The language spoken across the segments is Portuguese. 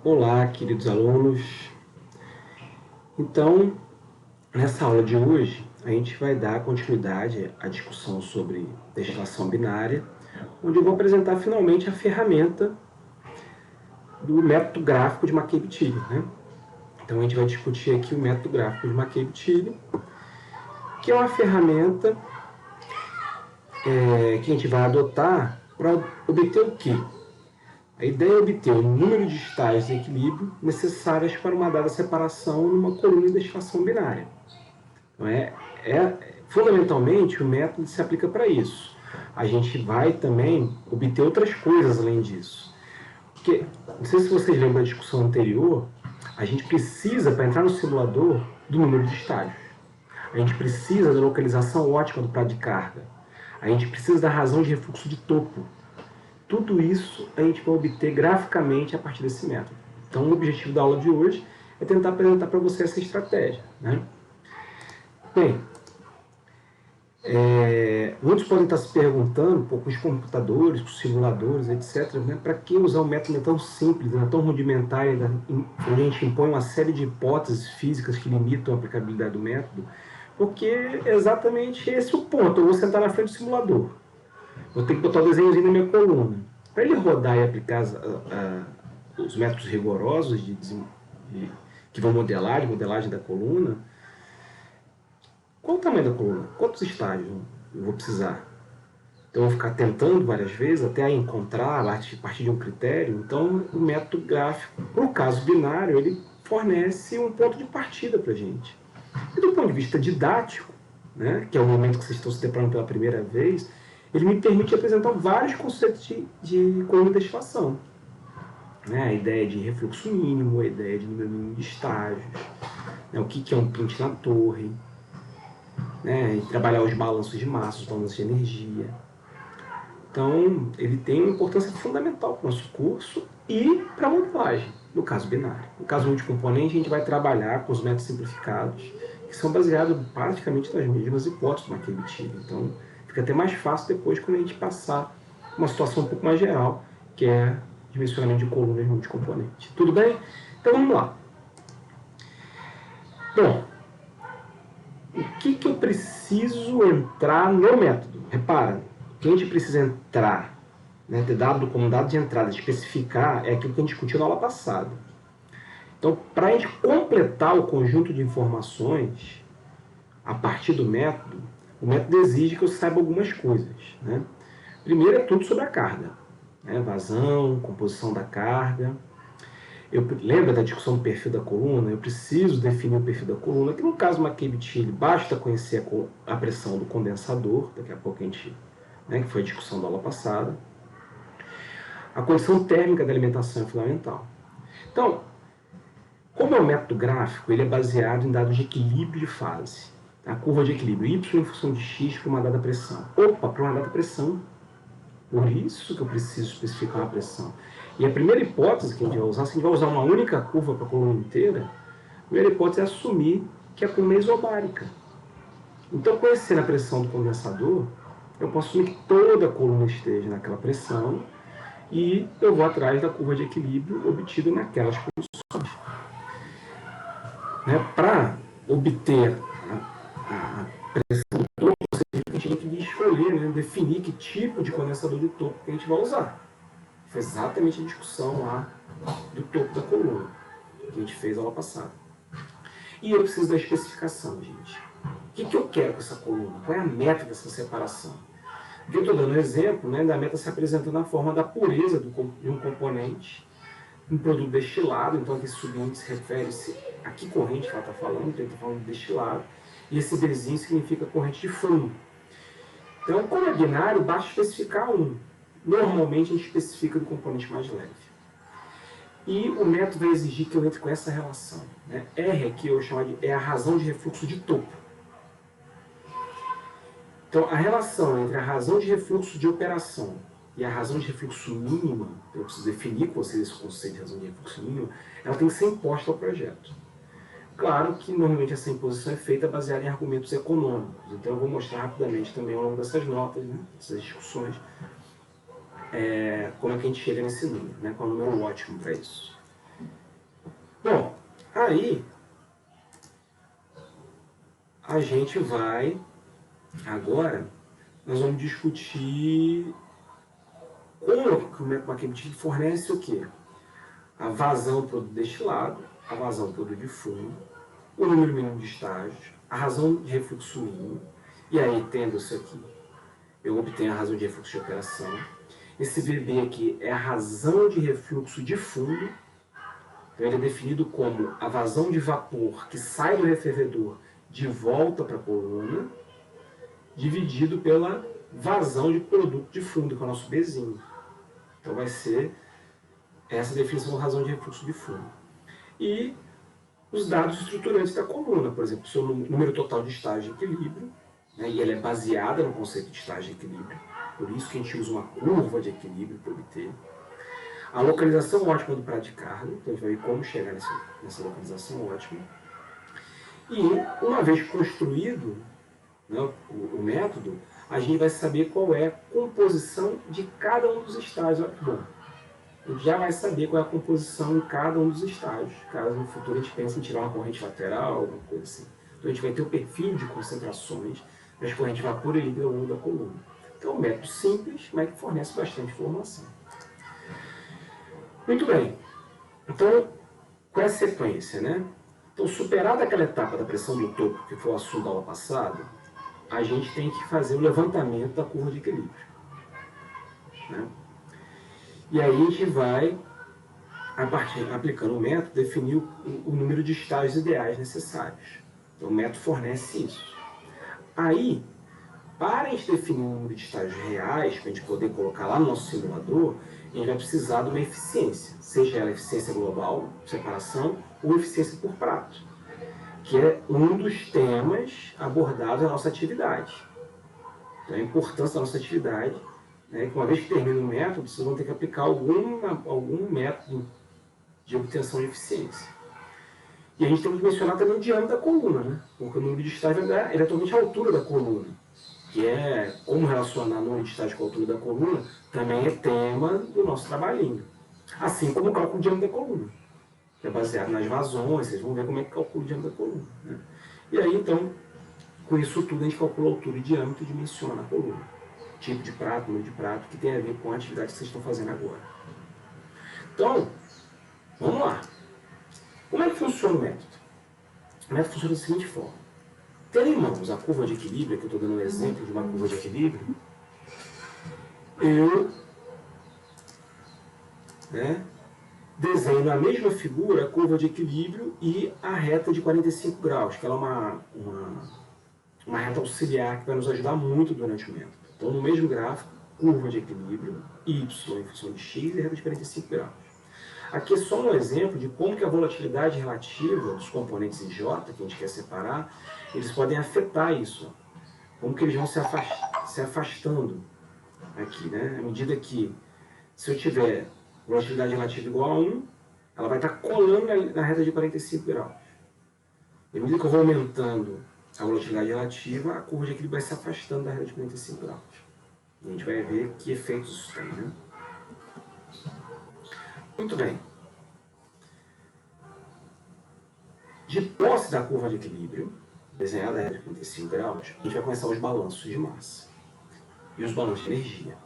Olá, queridos alunos. Então, nessa aula de hoje, a gente vai dar continuidade à discussão sobre destilação binária, onde eu vou apresentar finalmente a ferramenta do método gráfico de McCabe-Thiele, né? Então, a gente vai discutir aqui o método gráfico de McCabe-Thiele, que é uma ferramenta que a gente vai adotar para obter o quê? A ideia é obter o número de estágios de equilíbrio necessários para uma dada separação numa coluna de destilação binária. Não é? Fundamentalmente, o método se aplica para isso. A gente vai também obter outras coisas além disso. Porque, não sei se vocês lembram da discussão anterior, a gente precisa, para entrar no simulador, do número de estágios. A gente precisa da localização ótima do prato de carga. A gente precisa da razão de refluxo de topo. Tudo isso a gente vai obter graficamente a partir desse método. Então, o objetivo da aula de hoje é tentar apresentar para você essa estratégia, né? Bem, muitos podem estar se perguntando, com os computadores, com os simuladores, etc., né, para que usar um método tão simples, né, tão rudimentar, onde a gente impõe uma série de hipóteses físicas que limitam a aplicabilidade do método? Porque é exatamente esse o ponto. Eu vou sentar na frente do simulador. Eu tenho que botar o desenhozinho na minha coluna. Para ele rodar e aplicar os métodos rigorosos que vão modelar, de modelagem da coluna, qual o tamanho da coluna? Quantos estágios eu vou precisar? Então, eu vou ficar tentando várias vezes até encontrar a partir de um critério. Então, o método gráfico, para o caso binário, ele fornece um ponto de partida para a gente. E do ponto de vista didático, né, que é o momento que vocês estão se deparando pela primeira vez, ele me permite apresentar vários conceitos de coluna de destilação. Né, a ideia de refluxo mínimo, a ideia de número mínimo de estágios, né, o que é um pinte na torre, né, e trabalhar os balanços de massa, os balanços de energia. Então, ele tem uma importância fundamental para o nosso curso e para a modelagem, no caso binário. No caso multicomponente, a gente vai trabalhar com os métodos simplificados, que são baseados praticamente nas mesmas hipóteses do McCabe-Thiele. Então, fica até mais fácil depois quando a gente passar uma situação um pouco mais geral, que é dimensionamento de colunas multicomponente. Tudo bem? Então, vamos lá. Bom, o que eu preciso entrar no método? Repara, o que a gente precisa entrar, né, ter dado como dado de entrada, especificar, é aquilo que a gente discutiu na aula passada. Então, para a gente completar o conjunto de informações a partir do método, o método exige que eu saiba algumas coisas, né? Primeiro é tudo sobre a carga, né? Vazão, composição da carga. Lembra da discussão do perfil da coluna? Eu preciso definir o perfil da coluna, que no caso do McCabe-Thiele basta conhecer a pressão do condensador, daqui a pouco a gente, né, que foi a discussão da aula passada. A condição térmica da alimentação é fundamental. Então, como é um método gráfico, ele é baseado em dados de equilíbrio de fase. A curva de equilíbrio, y em função de x para uma dada pressão. Opa, para uma dada pressão. Por isso que eu preciso especificar uma pressão. E a primeira hipótese que a gente vai usar, se a gente vai usar uma única curva para a coluna inteira, a primeira hipótese é assumir que a coluna é isobárica. Então, conhecendo a pressão do condensador, eu posso assumir que toda a coluna esteja naquela pressão e eu vou atrás da curva de equilíbrio obtida naquelas condições. Né? Para obter a pressão do topo, a gente tem que escolher, né, definir que tipo de condensador de topo que a gente vai usar. Foi exatamente a discussão lá do topo da coluna que a gente fez na aula passada. E eu preciso da especificação, gente. O que eu quero com essa coluna? Qual é a meta dessa separação? Aqui eu estou dando um exemplo, né, da meta se apresenta na forma da pureza de um componente, um produto destilado. Então aqui esse subíndice refere-se a que corrente que ela está falando, então ele está falando de destilado, e esse Bzinho significa corrente de fundo. Então, como é binário, basta especificar um. Normalmente a gente especifica do componente mais leve. E o método vai exigir que eu entre com essa relação, né? R aqui eu chamo de é a razão de refluxo de topo. Então, a relação entre a razão de refluxo de operação e a razão de refluxo mínima, eu preciso definir com vocês esse conceito de razão de refluxo mínima, ela tem que ser imposta ao projeto. Claro que normalmente essa imposição é feita baseada em argumentos econômicos, então eu vou mostrar rapidamente também ao longo dessas notas, né, dessas discussões, como é que a gente chega nesse número, né, qual é o número ótimo para isso. Bom, aí a gente vai, agora, nós vamos discutir como que o método McKinsey fornece o quê? A vazão do produto destilado, a vazão do produto de fundo, o número mínimo de estágios, a razão de refluxo mínimo, e aí, tendo isso aqui, eu obtenho a razão de refluxo de operação. Esse VB aqui é a razão de refluxo de fundo, então ele é definido como a vazão de vapor que sai do refervedor de volta para a coluna, dividido pela vazão de produto de fundo, que é o nosso Bzinho. Então vai ser essa definição da razão de refluxo de fundo. E os dados estruturantes da coluna, por exemplo, o seu número total de estágio de equilíbrio, né, e ela é baseada no conceito de estágio de equilíbrio, por isso que a gente usa uma curva de equilíbrio para obter. A localização ótima do prato de carga, então a gente vai ver como chegar nessa localização ótima. E, uma vez construído, né, o método, a gente vai saber qual é a composição de cada um dos estágios. Olha que bom. A gente já vai saber qual é a composição em cada um dos estágios, caso no futuro a gente pense em tirar uma corrente lateral, alguma coisa assim. Então a gente vai ter o perfil de concentrações das correntes de vapor e líquido ao longo da coluna. Então é um método simples, mas que fornece bastante informação. Muito bem. Então, qual é a sequência, né? Então, superada aquela etapa da pressão do topo, que foi o assunto da aula passada, a gente tem que fazer o levantamento da curva de equilíbrio, né? E aí a gente vai, aplicando o método, definir o número de estágios ideais necessários. Então, o método fornece isso. Aí, para a gente definir o número de estágios reais, para a gente poder colocar lá no nosso simulador, a gente vai precisar de uma eficiência, seja ela eficiência global, separação, ou eficiência por prato, que é um dos temas abordados na nossa atividade. Então, a importância da nossa atividade, né, que uma vez que termina o método, vocês vão ter que aplicar algum método de obtenção de eficiência. E a gente tem que mencionar também o diâmetro da coluna, né? Porque o número de estágios é atualmente a altura da coluna, que é como relacionar o número de estágios com a altura da coluna, também é tema do nosso trabalhinho. Assim como o cálculo do diâmetro da coluna, que é baseado nas vazões, vocês vão ver como é que calcula o diâmetro da coluna, né? E aí, então, com isso tudo, a gente calcula a altura e diâmetro e dimensiona a coluna. Tipo de prato, número de prato, que tem a ver com a atividade que vocês estão fazendo agora. Então, vamos lá. Como é que funciona o método? O método funciona da seguinte forma. Tendo em mãos a curva de equilíbrio, que eu estou dando um exemplo de uma curva de equilíbrio, eu desenho na mesma figura a curva de equilíbrio e a reta de 45 graus, que ela é uma reta auxiliar que vai nos ajudar muito durante o método. Então, no mesmo gráfico, curva de equilíbrio, y em função de x e reta de 45 graus. Aqui é só um exemplo de como que a volatilidade relativa dos componentes em J, que a gente quer separar, eles podem afetar isso. Como que eles vão se afastando aqui, né? À medida que, se eu tiver volatilidade relativa igual a 1, ela vai estar colando na reta de 45 graus. E à medida que eu vou aumentando a volatilidade relativa, a curva de equilíbrio vai se afastando da reta de 45 graus. E a gente vai ver que efeitos isso tem, né? Muito bem. De posse da curva de equilíbrio, desenhada a reta de 45 graus, a gente vai começar os balanços de massa e os balanços de energia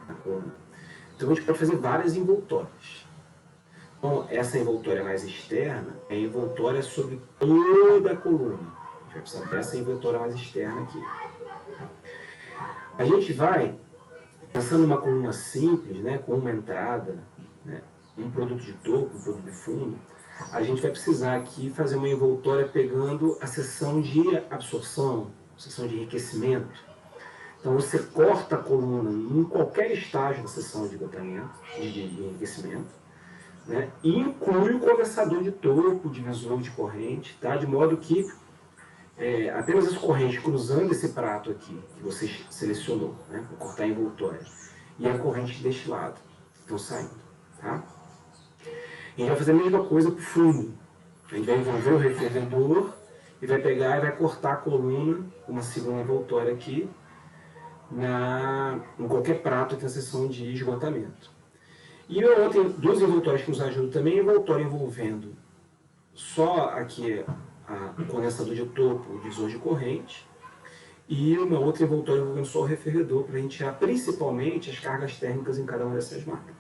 na coluna. Então a gente pode fazer várias envoltórias. Então, essa envoltória mais externa é a envoltória sobre toda a coluna. A gente vai precisar dessa envoltória mais externa aqui. A gente vai, pensando numa coluna simples, né, com uma entrada, né, um produto de topo, um produto de fundo, a gente vai precisar aqui fazer uma envoltória pegando a seção de absorção, seção de enriquecimento. Então você corta a coluna em qualquer estágio da seção de esgotamento, de enriquecimento, né, e inclui o condensador de topo, divisor de corrente, tá, de modo que apenas as correntes cruzando esse prato aqui, que você selecionou, né, para cortar a envoltória, e a corrente de destilado estão saindo. Tá? E a gente vai fazer a mesma coisa para o fundo. A gente vai envolver o refervedor e vai pegar e vai cortar a coluna, uma segunda envoltória aqui, em qualquer prato que tem a seção de esgotamento. E tem duas envoltórias que nos ajudam também, a envoltória envolvendo só aqui o condensador de topo, o divisor de corrente, e uma outra envoltória envolvendo só o refrigerador, para a gente tirar principalmente as cargas térmicas em cada uma dessas máquinas.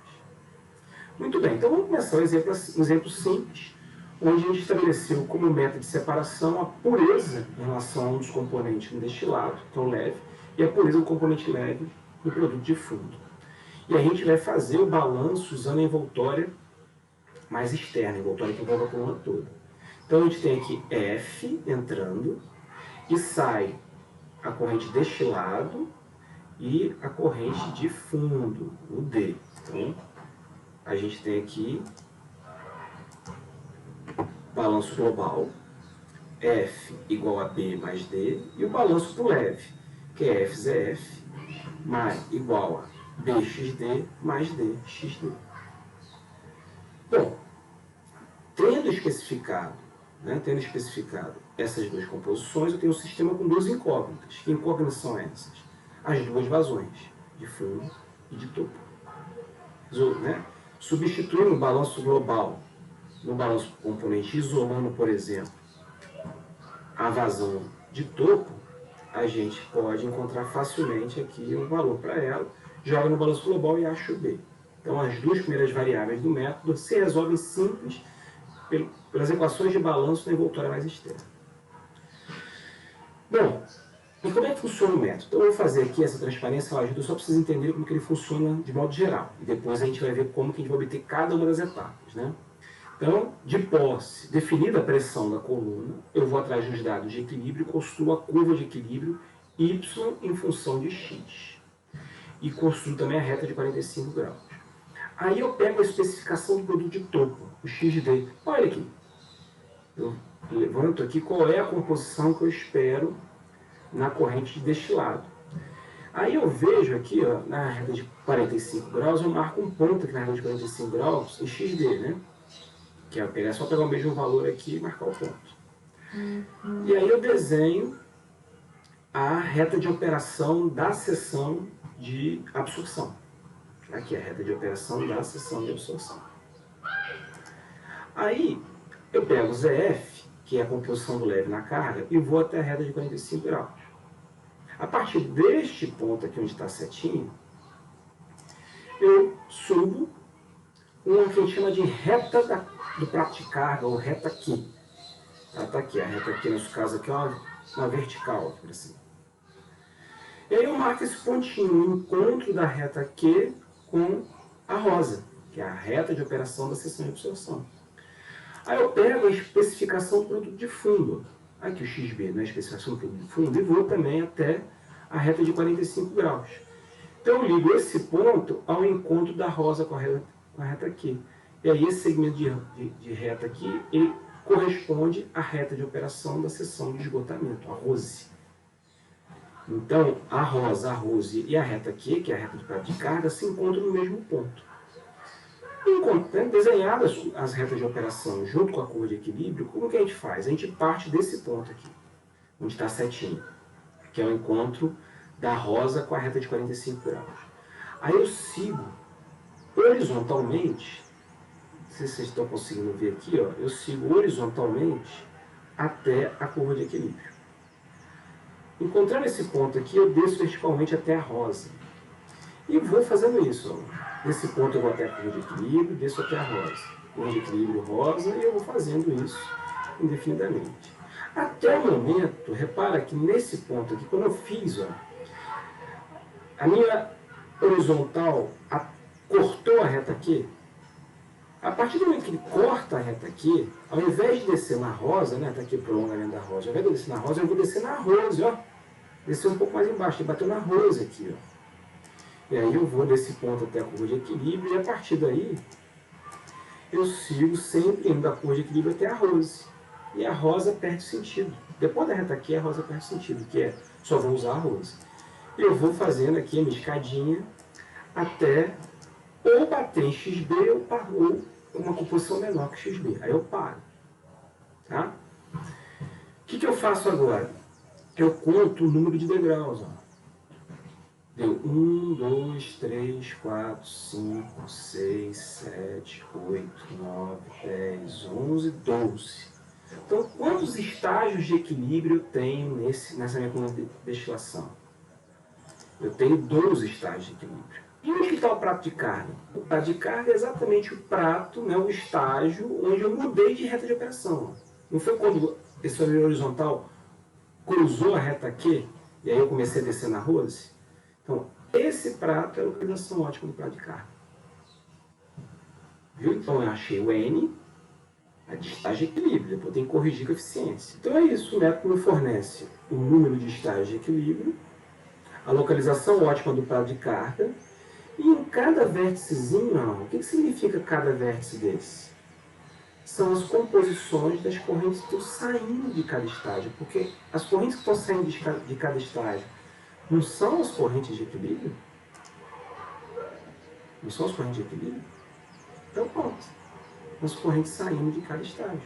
Muito bem, então vamos começar um exemplo simples, onde a gente estabeleceu como meta de separação a pureza em relação a um dos componentes no destilado, então leve, e a pureza do componente leve no produto de fundo. E a gente vai fazer o balanço usando a envoltória mais externa, a envoltória que envolve a coluna toda. Então a gente tem aqui F entrando e sai a corrente destilado e a corrente de fundo, o D. Então a gente tem aqui balanço global, F igual a B mais D, e o balanço para o leve, que é FZF igual a BXD mais DXD. Bom, tendo especificado essas duas composições, eu tenho um sistema com duas incógnitas. Que incógnitas são essas? As duas vazões, de fundo e de topo. Substituindo o balanço global no balanço componente, isolando, por exemplo, a vazão de topo, a gente pode encontrar facilmente aqui um valor para ela, joga no balanço global e acha o B. Então, as duas primeiras variáveis do método se resolvem simples pelas equações de balanço na envoltória mais externa. Bom, e como é que funciona o método? Então, eu vou fazer aqui essa transparência, eu só preciso entender como que ele funciona de modo geral. E depois a gente vai ver como que a gente vai obter cada uma das etapas, né? Então, de posse, definida a pressão da coluna, eu vou atrás dos dados de equilíbrio e construo a curva de equilíbrio y em função de x. E construo também a reta de 45 graus. Aí eu pego a especificação do produto de topo, o XD. Olha aqui. Eu levanto aqui qual é a composição que eu espero na corrente de destilado. Aí eu vejo aqui, ó, na reta de 45 graus, eu marco um ponto aqui na reta de 45 graus em XD, né? Que é só pegar o mesmo valor aqui e marcar o ponto. E aí eu desenho a reta de operação da seção de absorção. Aqui é a reta de operação da seção de absorção. Aí eu pego o ZF, que é a composição do leve na carga, e vou até a reta de 45 graus. A partir deste ponto aqui onde está a setinha, eu subo uma que a gente chama de reta do prato de carga, ou reta Q. Está aqui, a reta Q, nesse caso aqui é uma vertical, por assim. E aí eu marco esse pontinho, o encontro da reta Q com a rosa, que é a reta de operação da seção de absorção. Aí eu pego a especificação do produto de fundo, aqui o XB, né, a especificação do produto de fundo, e vou também até a reta de 45 graus. Então eu ligo esse ponto ao encontro da rosa com a reta aqui. E aí esse segmento de reta aqui, ele corresponde à reta de operação da seção de esgotamento, a ROSE. Então, a rosa, a ROSE e a reta Q, que é a reta de prato de carga, se encontram no mesmo ponto. Desenhadas as retas de operação junto com a curva de equilíbrio, como que a gente faz? A gente parte desse ponto aqui, onde está a setinha, que é o encontro da rosa com a reta de 45 graus. Aí eu sigo horizontalmente, não sei se vocês estão conseguindo ver aqui, ó, eu sigo horizontalmente até a curva de equilíbrio. Encontrando esse ponto aqui, eu desço verticalmente até a rosa. E vou fazendo isso. Ó. Nesse ponto eu vou até a curva de equilíbrio, desço até a rosa. Curva de equilíbrio rosa, e eu vou fazendo isso indefinidamente. Até o momento, repara que nesse ponto aqui, quando eu fiz, ó, a minha horizontal cortou a reta aqui. A partir do momento que ele corta a reta aqui, ao invés de descer na rosa, né, tá aqui o prolongamento da rosa, ao invés de eu descer na rosa, eu vou descer na rose, ó. Descer um pouco mais embaixo, ele bateu na rose aqui, ó. E aí eu vou desse ponto até a curva de equilíbrio, e a partir daí, eu sigo sempre indo da curva de equilíbrio até a rose. E a rosa perde sentido. Depois da reta aqui, a rosa perde sentido, que é, só vou usar a rose. E eu vou fazendo aqui a minha escadinha até ou bater em XB ou uma composição menor que XB. Aí eu paro. Tá? O que eu faço agora? Eu conto o número de degraus. Ó. Deu 1, 2, 3, 4, 5, 6, 7, 8, 9, 10, 11, 12. Então, quantos estágios de equilíbrio eu tenho nessa minha coluna de destilação? Eu tenho 12 estágios de equilíbrio. E onde está o prato de carga? O prato de carga é exatamente o prato, né, o estágio onde eu mudei de reta de operação. Não foi quando esse olho horizontal cruzou a reta Q e aí eu comecei a descer na Rose? Então, esse prato é a localização ótima do prato de carga. Viu? Então, eu achei o N, a de estágio de equilíbrio, depois eu tenho que corrigir com eficiência. Então é isso, o método me fornece o número de estágios de equilíbrio, a localização ótima do prato de carga, e em cada vérticezinho, não. O que significa cada vértice desse? São as composições das correntes que estão saindo de cada estágio, porque as correntes que estão saindo de cada estágio não são as correntes de equilíbrio? Não são as correntes de equilíbrio? Então, pronto. As correntes saindo de cada estágio,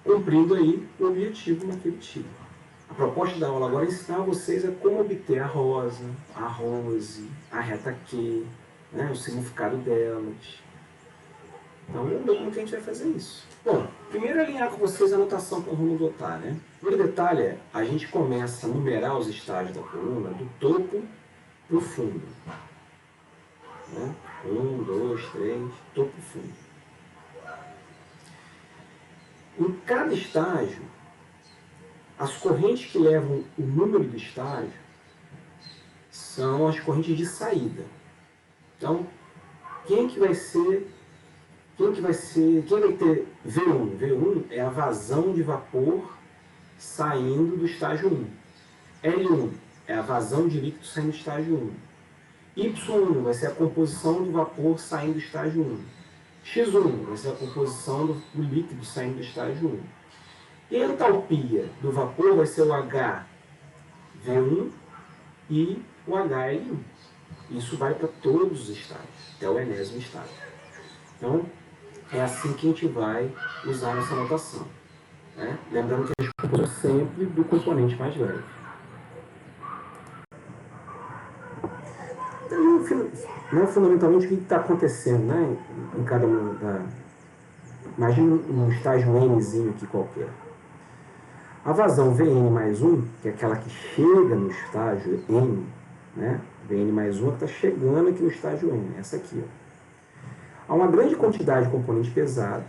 cumprindo aí o objetivo naquele tipo. A proposta da aula agora é ensinar vocês a como obter a rosa, a rose, a reta Q, né, o significado delas. Então, vamos ver como que a gente vai fazer isso. Bom, primeiro alinhar com vocês a anotação que nós vamos adotar, né? O primeiro detalhe é, a gente começa a numerar os estágios da coluna do topo para o fundo. Né? 1, 2, 3, topo e fundo. Em cada estágio, as correntes que levam o número do estágio são as correntes de saída. Então, quem vai ter V1? V1 é a vazão de vapor saindo do estágio 1. L1 é a vazão de líquido saindo do estágio 1. Y1 vai ser a composição do vapor saindo do estágio 1. X1 vai ser a composição do líquido saindo do estágio 1. E a entalpia do vapor vai ser o HV1 e o HL1. Isso vai para todos os estágios, até o enésimo estágio. Então, é assim que a gente vai usar nossa notação. Né? Lembrando que a gente compõe sempre do componente mais leve. Então, fundamentalmente, o que está acontecendo, né, em cada um da... Imagina um estágio Nzinho aqui qualquer. A vazão Vn mais 1, que é aquela que chega no estágio N, né? Vn mais 1 que está chegando aqui no estágio N, essa aqui. Ó. Há uma grande quantidade de componente pesado,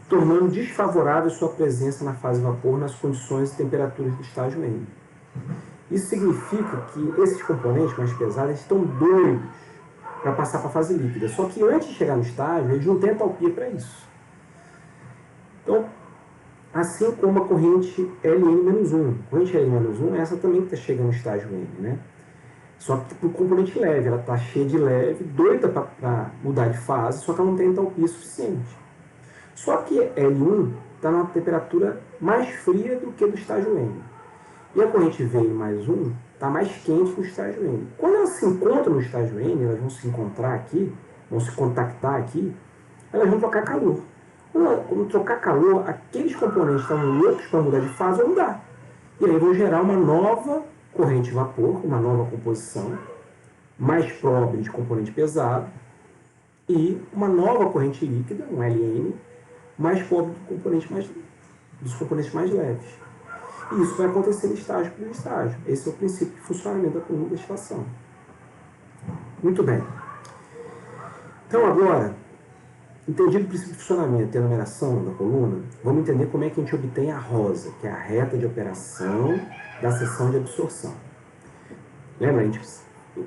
tornando desfavorável sua presença na fase vapor nas condições e temperaturas do estágio N. Isso significa que esses componentes mais pesados estão doidos para passar para a fase líquida. Só que antes de chegar no estágio, eles não têm entalpia para isso. Então, assim como a corrente Ln-1. A corrente Ln-1 é essa também que está chegando no estágio N, né? Só que para o componente leve, ela está cheia de leve, doida para mudar de fase, só que ela não tem entalpia suficiente. Só que L1 está numa temperatura mais fria do que do estágio N. E a corrente V mais 1 está mais quente no estágio N. Quando elas se encontram no estágio N, elas vão se encontrar aqui, vão se contactar aqui, elas vão trocar calor. Quando trocar calor, aqueles componentes que estavam loucos para mudar de fase vão mudar. E aí vão gerar uma nova corrente de vapor, uma nova composição, mais pobre de componente pesado, e uma nova corrente líquida, um Ln, mais pobre dos componentes mais leves. E isso vai acontecer estágio por estágio. Esse é o princípio de funcionamento da coluna de destilação. Muito bem. Então agora, entendido o princípio de funcionamento e a numeração da coluna, vamos entender como é que a gente obtém a rosa, que é a reta de operação da seção de absorção. Lembra, a gente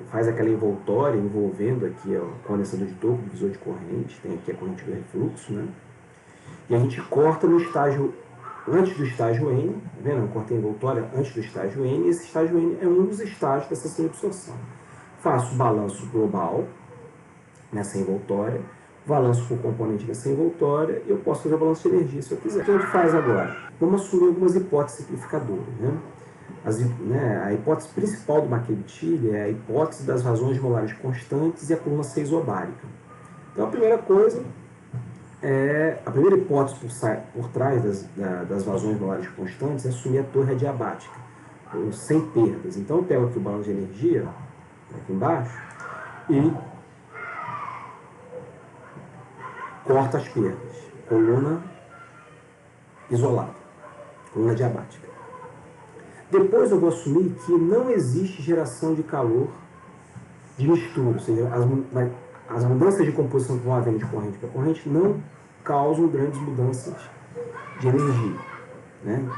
faz aquela envoltória envolvendo aqui o condensador de topo, o divisor de corrente, tem aqui a corrente do refluxo, né? E a gente corta no estágio, antes do estágio N, tá vendo? Eu cortei a envoltória antes do estágio N, e esse estágio N é um dos estágios da seção de absorção. Faço o balanço global nessa envoltória, balanço por componente dessa envoltória, e eu posso fazer o balanço de energia se eu quiser. O que a gente faz agora? Vamos assumir algumas hipóteses simplificadoras, né? A hipótese principal do Markevitch é a hipótese das vazões molares constantes e a coluna 6 isobárica. Então, a primeira hipótese por trás das vazões molares constantes é assumir a torre adiabática, ou sem perdas. Então eu pego aqui o balanço de energia, aqui embaixo, e corto as perdas. Coluna isolada, coluna diabática. Depois eu vou assumir que não existe geração de calor de mistura, ou seja, as mudanças de composição que vão havendo de corrente para corrente não causam grandes mudanças de energia, né?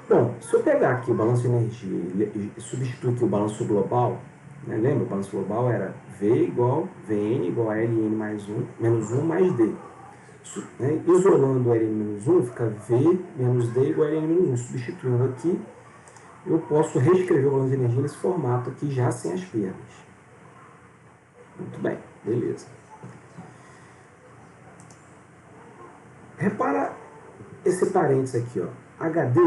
Bom, se eu pegar aqui o balanço de energia e substituir aqui o balanço global, né? Lembra, o balanço global era V igual Vn igual a Ln mais 1, menos 1 mais D. Né? Isolando o Ln menos 1, fica V menos D igual a Ln menos 1. Substituindo aqui, eu posso reescrever o balanço de energia nesse formato aqui, já sem as perdas. Muito bem, beleza. Repara esse parênteses aqui, ó. HD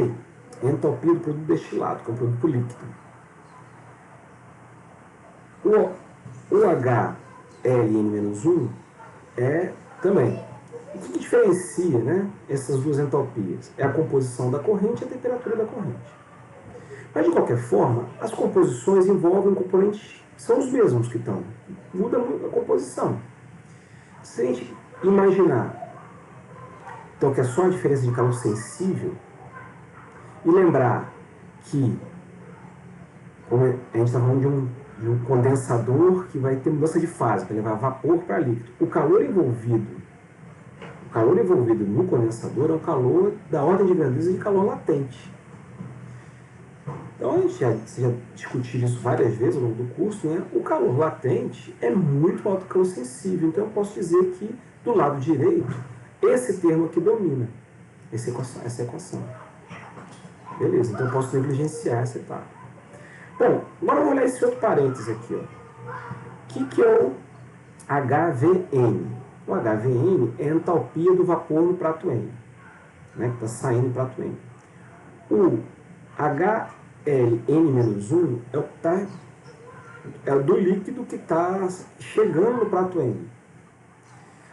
é a entropia do produto destilado, que é um produto líquido. O HLN-1 é também. O que diferencia, né, essas duas entalpias? É a composição da corrente e a temperatura da corrente. Mas, de qualquer forma, as composições envolvem componentes, são os mesmos que estão. Muda a composição. Se a gente imaginar então, que é só a diferença de calor sensível, e lembrar que, como a gente está falando de um condensador que vai ter mudança de fase, para levar vapor para líquido. O calor envolvido no condensador é um calor da ordem de grandeza de calor latente. Então, a gente já discutiu isso várias vezes ao longo do curso, né? O calor latente é muito maior do que o calor sensível. Então, eu posso dizer que, do lado direito, esse termo aqui domina essa equação. Beleza, então eu posso negligenciar essa etapa. Bom, agora vamos olhar esse outro parênteses aqui. Ó. O que é o HVN? O HVN é a entalpia do vapor no prato N, né, que está saindo do prato N. O HLN-1 é o que é do líquido que está chegando no prato N.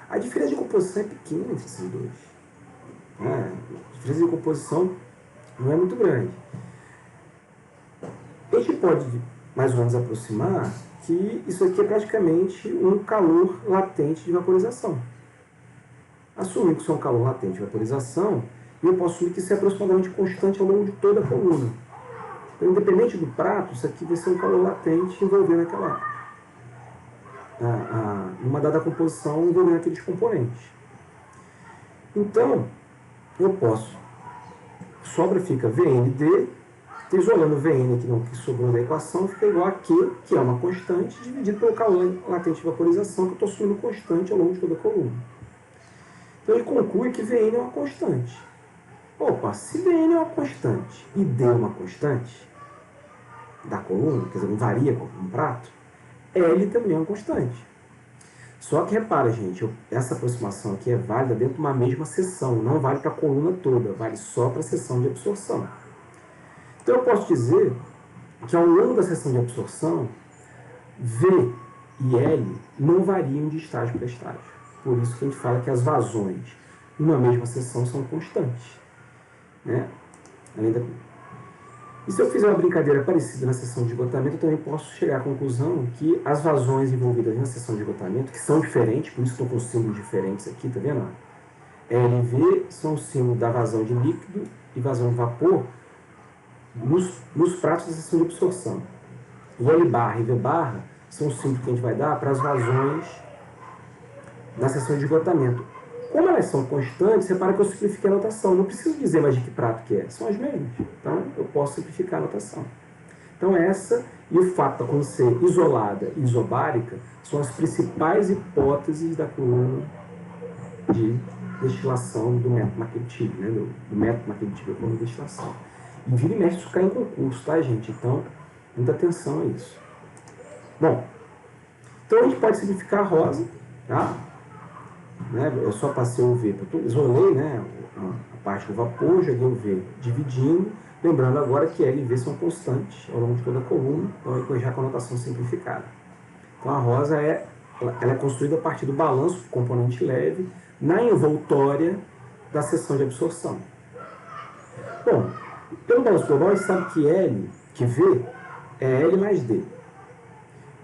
A diferença de composição é pequena entre esses dois. A diferença de composição não é muito grande. A gente pode, mais ou menos, aproximar que isso aqui é praticamente um calor latente de vaporização. Assumindo que isso é um calor latente de vaporização, eu posso assumir que isso é aproximadamente constante ao longo de toda a coluna. Então, independente do prato, isso aqui vai ser um calor latente envolvendo numa dada composição envolvendo aqueles componentes. Então, eu posso, fica VND, isolando o VN aqui que sobrou da equação, fica igual a Q, que é uma constante, dividido pelo calor latente de vaporização, que eu estou assumindo constante ao longo de toda a coluna. Então, ele conclui que VN é uma constante. Opa, se VN é uma constante e D é uma constante da coluna, quer dizer, não varia com um prato, L também é uma constante. Só que repara, gente, essa aproximação aqui é válida dentro de uma mesma seção, não vale para a coluna toda, vale só para a seção de absorção. Então eu posso dizer que ao longo da seção de absorção, V e L não variam de estágio para estágio. Por isso que a gente fala que as vazões numa mesma seção são constantes. Né? E se eu fizer uma brincadeira parecida na seção de esgotamento, eu também posso chegar à conclusão que as vazões envolvidas na seção de esgotamento, que são diferentes, por isso que estou com símbolos diferentes aqui, tá vendo? L e V são o símbolo da vazão de líquido e vazão de vapor nos pratos da seção de absorção. E L barra e V barra são os símbolos que a gente vai dar para as vazões na seção de esgotamento. Como elas são constantes, repara que eu simplifiquei a notação. Não preciso dizer mais de que prato que é. São as mesmas. Então, eu posso simplificar a notação. Então, essa e o fato da coluna ser isolada e isobárica são as principais hipóteses da coluna de destilação do método McKeltib, né? do método McKeltib da coluna de destilação. E vira e mexe isso cai em concurso, tá, gente? Então, muita atenção a isso. Bom, então a gente pode simplificar a rosa, tá? Né? Eu só passei o V, isolei, né, a parte do vapor, joguei o V dividindo, lembrando agora que L e V são constantes ao longo de toda a coluna, então eu já com a notação simplificada. Então a rosa ela é construída a partir do balanço, componente leve, na envoltória da seção de absorção. Bom, Pelo balanço global, a gente sabe que L, que V, é L mais D.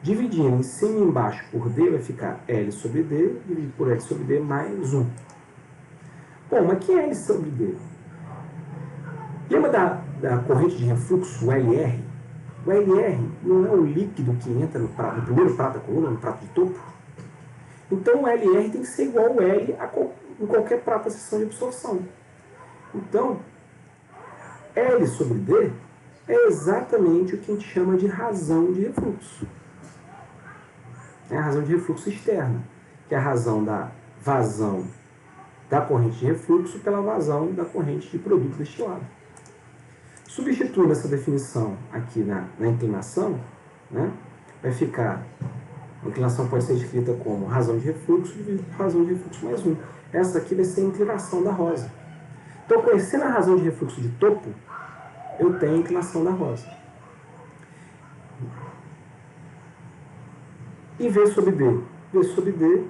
Dividindo em cima e embaixo por D, vai ficar L sobre D, dividido por L sobre D mais 1. Bom, mas que é L sobre D? Lembra da corrente de refluxo, o LR? O LR não é o líquido que entra no primeiro prato da coluna, no prato de topo? Então o LR tem que ser igual ao L em qualquer prato da seção de absorção. Então, L sobre D é exatamente o que a gente chama de razão de refluxo. É a razão de refluxo externa, que é a razão da vazão da corrente de refluxo pela vazão da corrente de produto destilado. Substituindo essa definição aqui na inclinação, né, vai ficar, a inclinação pode ser escrita como razão de refluxo dividido por razão de refluxo mais 1. Essa aqui vai ser a inclinação da rosa. Então, conhecendo a razão de refluxo de topo, eu tenho a inclinação da rosa. E V sobre D? V sobre D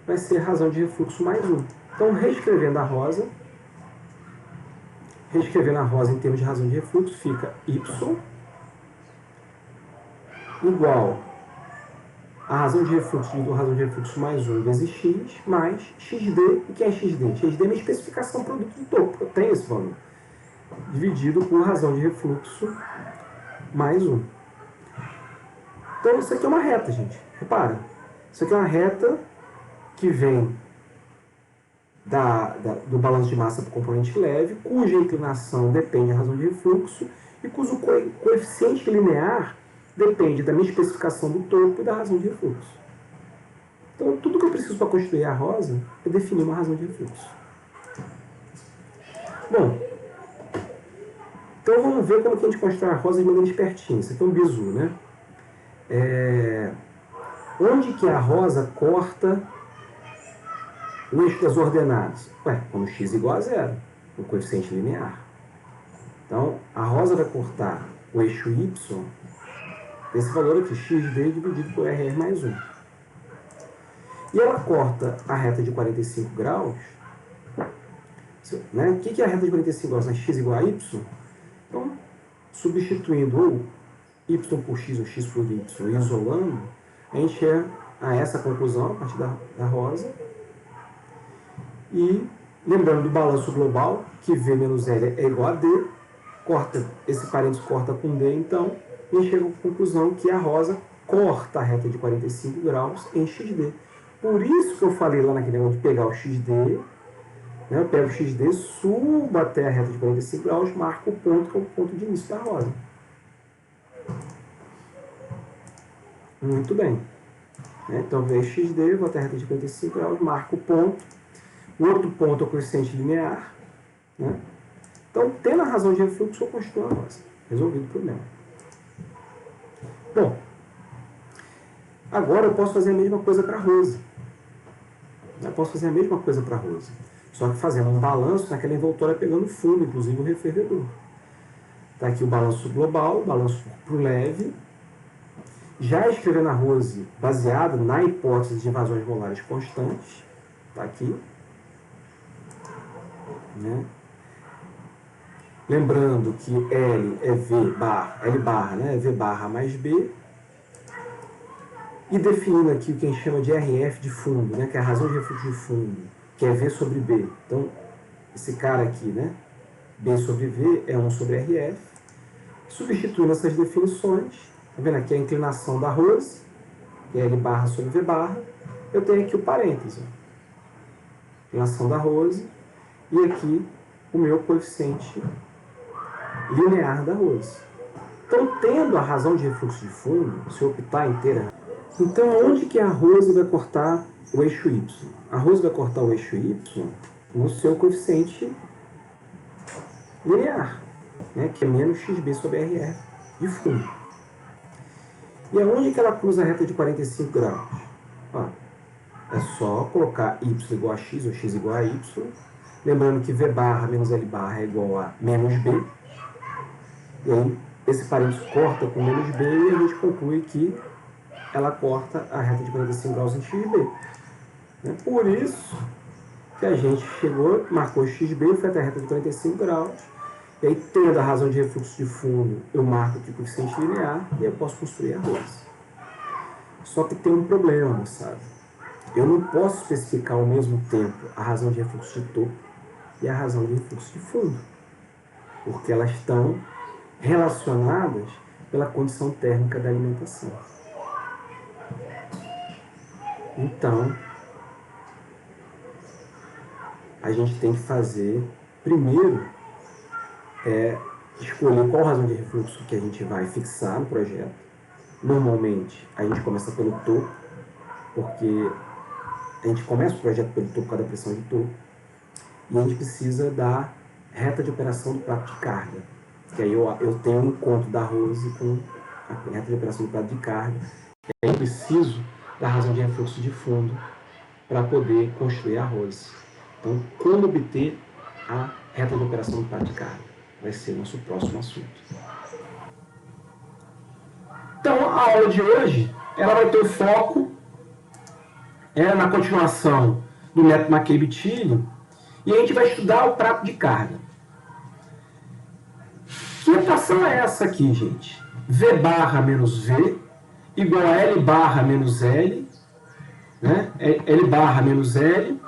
vai ser razão de refluxo mais 1. Então, reescrevendo a rosa em termos de razão de refluxo, fica Y igual a razão de refluxo dividido razão de refluxo mais 1 vezes X, mais XD. E que é XD? XD é minha especificação produto do topo. Eu tenho esse valor. Dividido por razão de refluxo mais 1. Então, isso aqui é uma reta, gente. Repara. Isso aqui é uma reta que vem do balanço de massa para o componente leve, cuja inclinação depende da razão de refluxo e cujo coeficiente linear depende da minha especificação do topo e da razão de refluxo. Então, tudo que eu preciso para construir a rosa é definir uma razão de refluxo. Bom, então vamos ver como que a gente constrói a rosa de maneira espertinha. Isso aqui é um bizu, né? Onde que a rosa corta o eixo das ordenadas? Quando x é igual a 0, o coeficiente linear. Então, a rosa vai cortar o eixo y desse valor aqui, xd dividido por rr mais 1. E ela corta a reta de 45 graus. Né? O que é a reta de 45 graus? X igual a y? Então, substituindo ou y por x ou x por y e isolando, a gente chega a essa conclusão a partir da rosa. E lembrando do balanço global, que V menos L é igual a D, esse parênteses corta com D, então, a gente chega à conclusão que a rosa corta a reta de 45 graus em XD. Por isso que eu falei lá naquele negócio de pegar o XD, né, eu pego o XD, subo até a reta de 45 graus, marco o ponto, que é o ponto de início da rosa. Muito bem. Então, vejo XD, vou até a reta de 45 graus, marco o ponto. O outro ponto é o coeficiente linear. Né? Então, tendo a razão de refluxo, eu construo a rosa. Resolvido o problema. Bom, agora eu posso fazer a mesma coisa para a rosa. Só que fazendo um balanço naquela envoltória pegando fundo, inclusive o refervedor. Está aqui o balanço global, o balanço para o leve. Já escrevendo a rose baseado na hipótese de invasões molares constantes. Está aqui. Né? Lembrando que L é V barra, L barra, né? É V barra mais B. E definindo aqui o que a gente chama de RF de fundo, né? Que é a razão de refluxo de fundo, que é V sobre B. Então, esse cara aqui, né? B sobre V é 1 sobre RF. Substituindo essas definições, tá vendo aqui a inclinação da rose, que é L barra sobre V barra. Eu tenho aqui o parêntese. Inclinação da rose. E aqui o meu coeficiente linear da rose. Então, tendo a razão de refluxo de fundo, se eu optar inteira, então onde que a rose vai cortar o eixo Y? A rose vai cortar o eixo Y no seu coeficiente linear, né, que é menos xb sobre RR de fundo. E aonde que ela cruza a reta de 45 graus? Ó, é só colocar y igual a x ou x igual a y. Lembrando que V barra menos L barra é igual a menos B. E aí, esse parênteses corta com menos B e a gente conclui que ela corta a reta de 45 graus em XB. Por isso que a gente chegou, marcou XB, foi até a reta de 45 graus, E aí, tendo a razão de refluxo de fundo, eu marco aqui o coeficiente linear e eu posso construir arroz. Só que tem um problema, moçada. Eu não posso especificar ao mesmo tempo a razão de refluxo de topo e a razão de refluxo de fundo, porque elas estão relacionadas pela condição térmica da alimentação. Então, a gente tem que fazer, primeiro, escolher qual razão de refluxo que a gente vai fixar no projeto. Normalmente, a gente começa pelo topo, porque a gente começa o projeto pelo topo por causa da pressão de topo, e a gente precisa da reta de operação do prato de carga, que aí eu tenho um encontro da Rose com a reta de operação do prato de carga, e aí eu preciso da razão de refluxo de fundo para poder construir a Rose. Então, como obter a reta de operação do prato de carga? Vai ser o nosso próximo assunto. Então, a aula de hoje, ela vai ter o foco na continuação do método McCabe-Thiele, e a gente vai estudar o prato de carga. Que equação é essa aqui, gente? V barra menos V igual a L barra menos L, né? L barra menos L,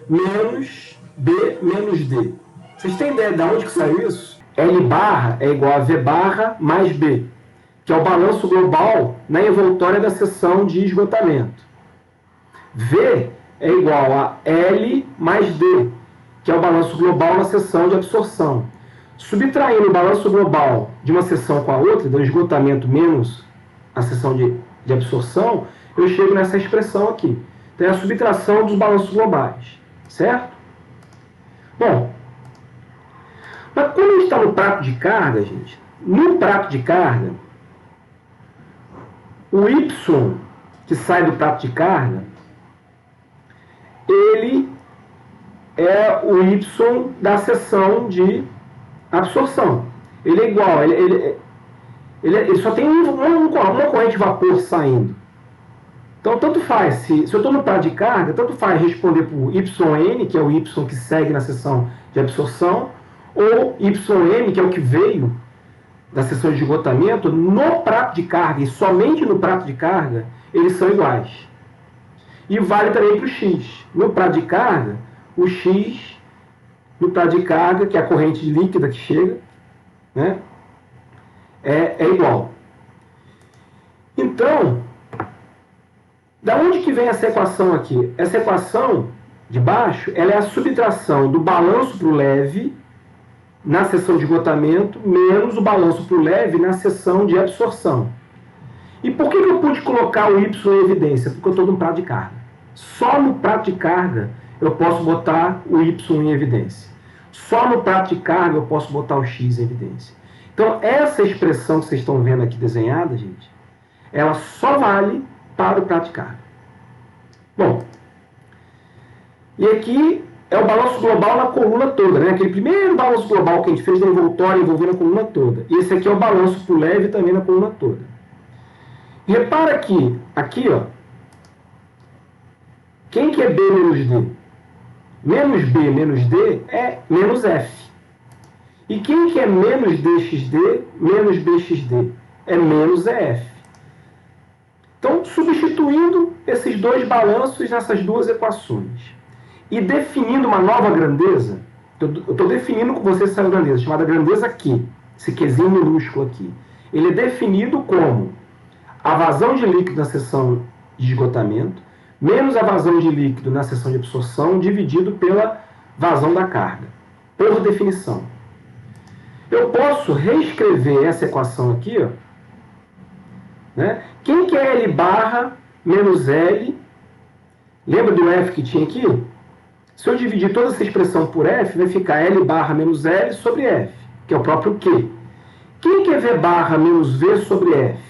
menos B menos D. Vocês têm ideia de onde que saiu isso? L barra é igual a V barra mais B, que é o balanço global na envoltória da seção de esgotamento. V é igual a L mais D, que é o balanço global na seção de absorção. Subtraindo o balanço global de uma seção com a outra, do esgotamento menos a seção de absorção, eu chego nessa expressão aqui. Então, é a subtração dos balanços globais. Certo? Bom, mas quando a gente está no prato de carga, gente, no prato de carga, o Y que sai do prato de carga, ele é o Y da seção de absorção. Ele é igual, ele só tem uma corrente de vapor saindo. Então, tanto faz, se eu estou no prato de carga, tanto faz responder por YN, que é o Y que segue na seção de absorção, ou YM, que é o que veio da seção de esgotamento, no prato de carga, e somente no prato de carga, eles são iguais. E vale também para o X. No prato de carga, o X, no prato de carga, que é a corrente líquida que chega, né, é igual. Então, da onde que vem essa equação aqui? Essa equação de baixo, ela é a subtração do balanço para o leve na seção de esgotamento menos o balanço para o leve na seção de absorção. E por que eu pude colocar o Y em evidência? Porque eu estou no prato de carga. Só no prato de carga eu posso botar o Y em evidência. Só no prato de carga eu posso botar o X em evidência. Então, essa expressão que vocês estão vendo aqui desenhada, gente, ela só vale para o prato de carga. Bom, e aqui é o balanço global na coluna toda, né? Aquele primeiro balanço global que a gente fez da envoltória envolvendo a coluna toda. E esse aqui é o balanço para o leve também na coluna toda. E repara que, aqui, ó, quem que é B menos D? Menos B menos D é menos F. E quem que é menos DXD menos BXD? É menos EF. Então, substituindo esses dois balanços nessas duas equações e definindo uma nova grandeza, eu estou definindo com vocês essa grandeza, chamada grandeza Q, esse Qzinho minúsculo aqui. Ele é definido como a vazão de líquido na seção de esgotamento menos a vazão de líquido na seção de absorção dividido pela vazão da carga, por definição. Eu posso reescrever essa equação aqui, ó, né? Quem que é L barra menos L? Lembra do F que tinha aqui? Se eu dividir toda essa expressão por F, vai ficar L barra menos L sobre F, que é o próprio Q. Quem que é V barra menos V sobre F?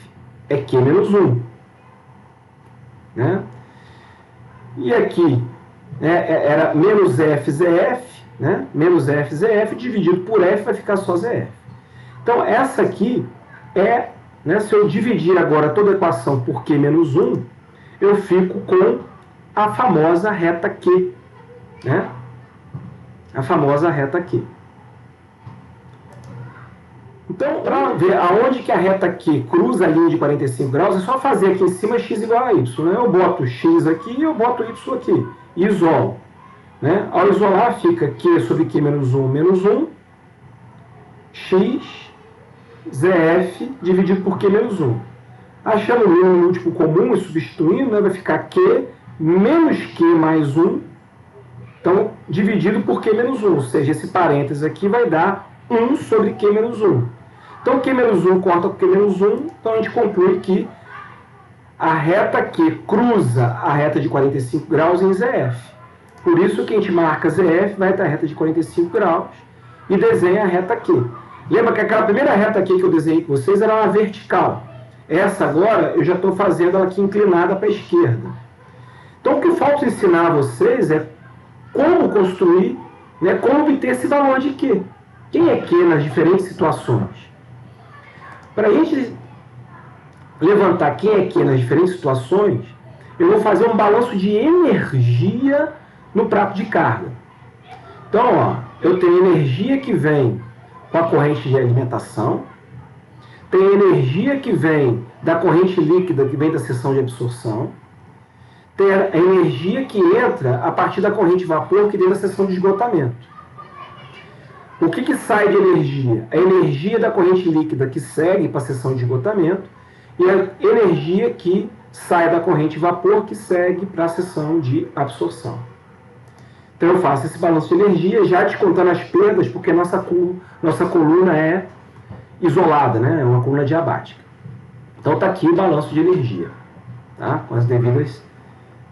É Q menos 1. Né? E aqui era menos F ZF, né? Menos F ZF dividido por F vai ficar só ZF. Então, essa aqui é, né, se eu dividir agora toda a equação por Q menos 1, eu fico com a famosa reta Q. Né? A famosa reta Q. Então, para ver aonde que a reta Q cruza a linha de 45 graus, é só fazer aqui em cima x igual a y. Né? Eu boto x aqui e eu boto y aqui. E isolo. Né? Ao isolar, fica Q sobre Q menos 1, x ZF dividido por Q menos 1. Achando o mínimo múltiplo comum e substituindo, né, vai ficar Q menos Q mais 1, então, dividido por Q menos 1. Ou seja, esse parênteses aqui vai dar 1 sobre Q menos 1. Então, Q menos 1 corta com Q menos 1, então a gente conclui que a reta Q cruza a reta de 45 graus em ZF. Por isso que a gente marca ZF, vai até a reta de 45 graus e desenha a reta Q. Lembra que aquela primeira reta aqui que eu desenhei com vocês era uma vertical. Essa agora eu já estou fazendo ela aqui inclinada para a esquerda. Então o que falta ensinar a vocês é como construir, né, como obter esse valor de Q. Quem é Q nas diferentes situações? Para a gente levantar quem é Q nas diferentes situações, eu vou fazer um balanço de energia no prato de carga. Então, ó, eu tenho energia que vem com a corrente de alimentação, tem energia que vem da corrente líquida que vem da seção de absorção, tem a energia que entra a partir da corrente de vapor que vem da seção de esgotamento. O que sai de energia? A energia da corrente líquida que segue para a seção de esgotamento e a energia que sai da corrente de vapor que segue para a seção de absorção. Então eu faço esse balanço de energia já descontando as perdas, porque nossa coluna é isolada, né? É uma coluna diabática. Então está aqui o balanço de energia, tá? Com as devidas,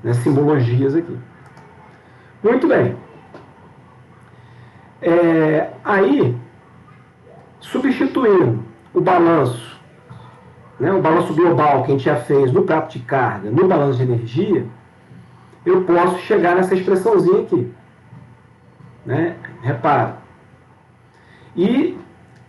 né, simbologias aqui. Muito bem. Aí, substituindo o balanço, né, o balanço global que a gente já fez no prato de carga, no balanço de energia, eu posso chegar nessa expressãozinha aqui. Né? Repara. E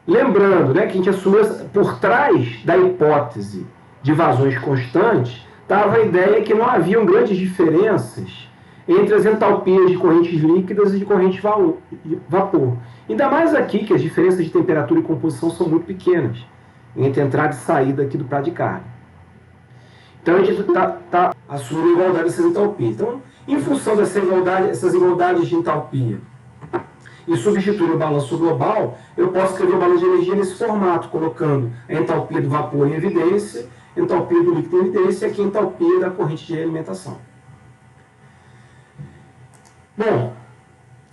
lembrando, né, que a gente assumiu por trás da hipótese de vazões constantes, estava a ideia que não haviam grandes diferenças entre as entalpias de correntes líquidas e de corrente de vapor. Ainda mais aqui que as diferenças de temperatura e composição são muito pequenas entre entrada e saída aqui do prato de carga. Então a gente está assumindo a igualdade dessas entalpias. Então, em função dessas igualdades de entalpia e substituir o balanço global, eu posso escrever o balanço de energia nesse formato, colocando a entalpia do vapor em evidência, a entalpia do líquido em evidência e aqui a entalpia da corrente de alimentação. Bom,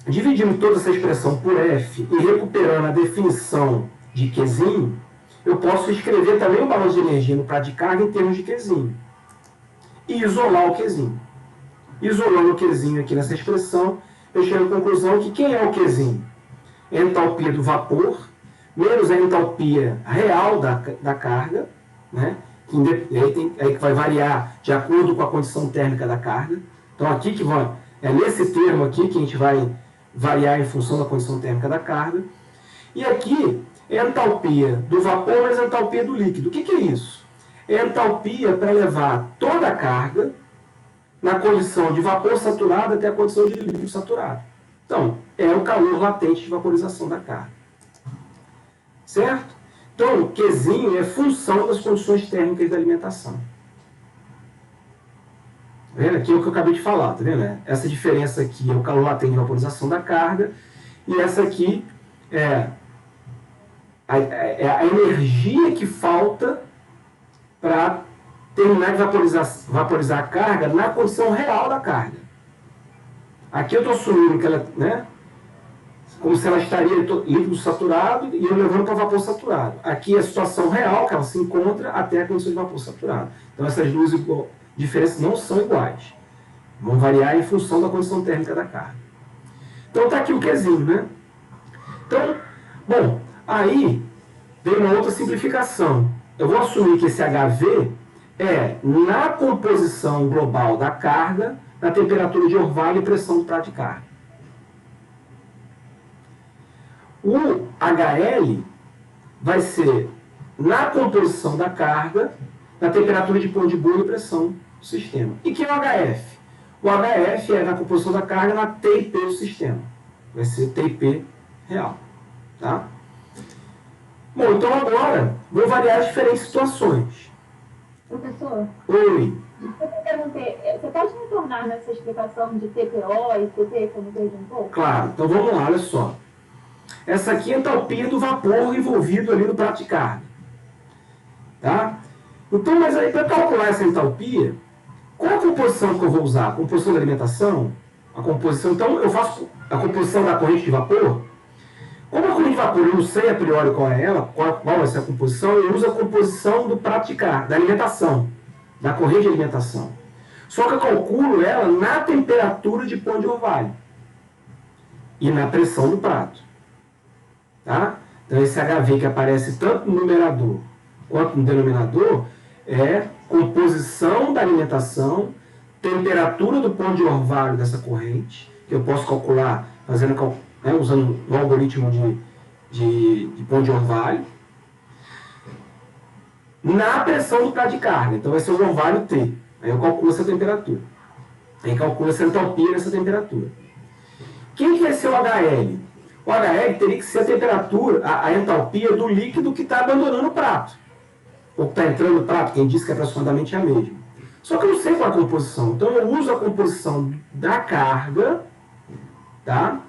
dividindo toda essa expressão por F e recuperando a definição de Qzinho, eu posso escrever também o balanço de energia no prato de carga em termos de Qzinho. E isolar o Qzinho. Isolando o Qzinho aqui nessa expressão, eu chego à conclusão que quem é o Qzinho? É a entalpia do vapor, menos a entalpia real da carga, né? Que vai variar de acordo com a condição térmica da carga. Então aqui que é nesse termo aqui que a gente vai variar em função da condição térmica da carga. E aqui é a entalpia do vapor mais a entalpia do líquido. O que é isso? É a entalpia para levar toda a carga na condição de vapor saturado até a condição de líquido saturado. Então, é o calor latente de vaporização da carga. Certo? Então, o Qzinho é função das condições térmicas da alimentação. Tá vendo? Aqui é o que eu acabei de falar, tá vendo? Essa diferença aqui é o calor latente de vaporização da carga, e essa aqui é a energia que falta para terminar de vaporizar a carga na condição real da carga. Aqui eu estou assumindo que ela, né, como se ela estaria líquido saturado e eu levando para vapor saturado. Aqui é a situação real que ela se encontra até a condição de vapor saturado. Então essas duas diferenças não são iguais. Vão variar em função da condição térmica da carga. Então está aqui o Qzinho, né? Então, bom, aí vem uma outra simplificação. Eu vou assumir que esse HV é na composição global da carga, na temperatura de orvalho e pressão do prato de carga. O HL vai ser na composição da carga, na temperatura de pão de bolha e pressão do sistema. E que é o HF? O HF é na composição da carga na TIP do sistema. Vai ser TIP real. Tá? Bom, então agora vou variar as diferentes situações. Professor? Oi. Você pode me tornar nessa explicação de TPO e TP, que eu me perdi um pouco? Claro, então vamos lá, olha só. Essa aqui é a entalpia do vapor envolvido ali no prato de carga. Tá? Então, mas aí para calcular essa entalpia, qual a composição que eu vou usar? A composição da alimentação? A composição, então eu faço a composição da corrente de vapor. Como a corrente de vapor eu não sei a priori qual é ela, qual vai ser a composição, eu uso a composição do prato de carga, da alimentação, da corrente de alimentação. Só que eu calculo ela na temperatura de pão de orvalho e na pressão do prato. Tá? Então esse HV que aparece tanto no numerador quanto no denominador é composição da alimentação, temperatura do pão de orvalho dessa corrente, que eu posso calcular fazendo, usando o algoritmo de pão de orvalho, na pressão do prato de carga. Então vai ser o orvalho T. Aí eu calculo essa temperatura. Aí calculo essa entalpia nessa temperatura. Quem que vai ser o HL? O HL teria que ser a temperatura, a entalpia do líquido que está abandonando o prato. Ou que está entrando no prato, quem disse que é aproximadamente a mesma. Só que eu não sei qual é a composição. Então eu uso a composição da carga, tá?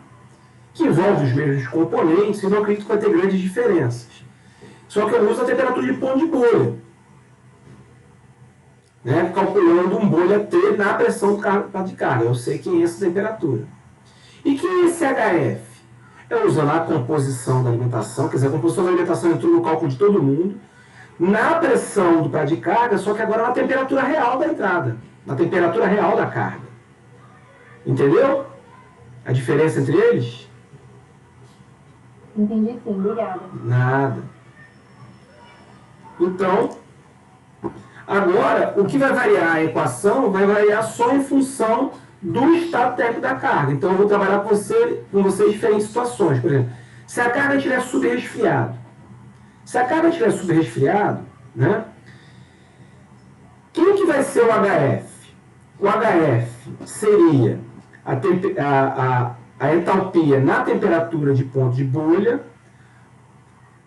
Que envolve os mesmos componentes, e não acredito que vai ter grandes diferenças. Só que eu uso a temperatura de pão de bolha. Né? Calculando um bolha T na pressão do prato de carga. Eu sei que é essa temperatura. E que é esse HF? Eu uso lá a composição da alimentação, quer dizer, a composição da alimentação entrou no cálculo de todo mundo, na pressão do prato de carga, só que agora na temperatura real da entrada, na temperatura real da carga. Entendeu? A diferença entre eles? Entendi sim, obrigada. Nada. Então, agora, o que vai variar a equação vai variar só em função do estado térmico da carga. Então, eu vou trabalhar com você em diferentes situações. Por exemplo, se a carga estiver subresfriado. Se a carga estiver subresfriado, né? Quem que vai ser o HF? O HF seria a entalpia na temperatura de ponto de bolha,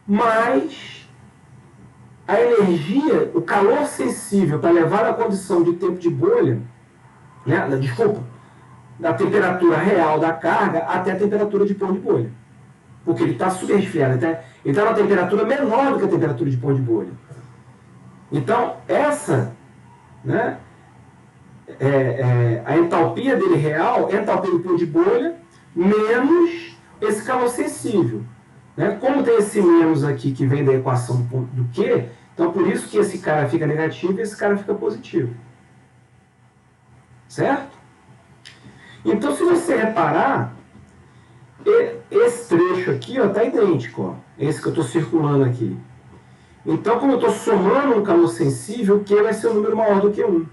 mais a energia, o calor sensível para levar a condição de tempo de bolha, né? Desculpa, da temperatura real da carga até a temperatura de pão de bolha. Porque ele está subresfriado, ele está numa temperatura menor do que a temperatura de pão de bolha. Então, essa, né, a entalpia dele real, a entalpia do pão de bolha, menos esse calor sensível. Né? Como tem esse menos aqui que vem da equação do Q, então por isso que esse cara fica negativo e esse cara fica positivo. Certo? Então, se você reparar, esse trecho aqui está idêntico, ó, esse que eu estou circulando aqui. Então, como eu estou somando um calor sensível, o Q vai ser um número maior do que 1.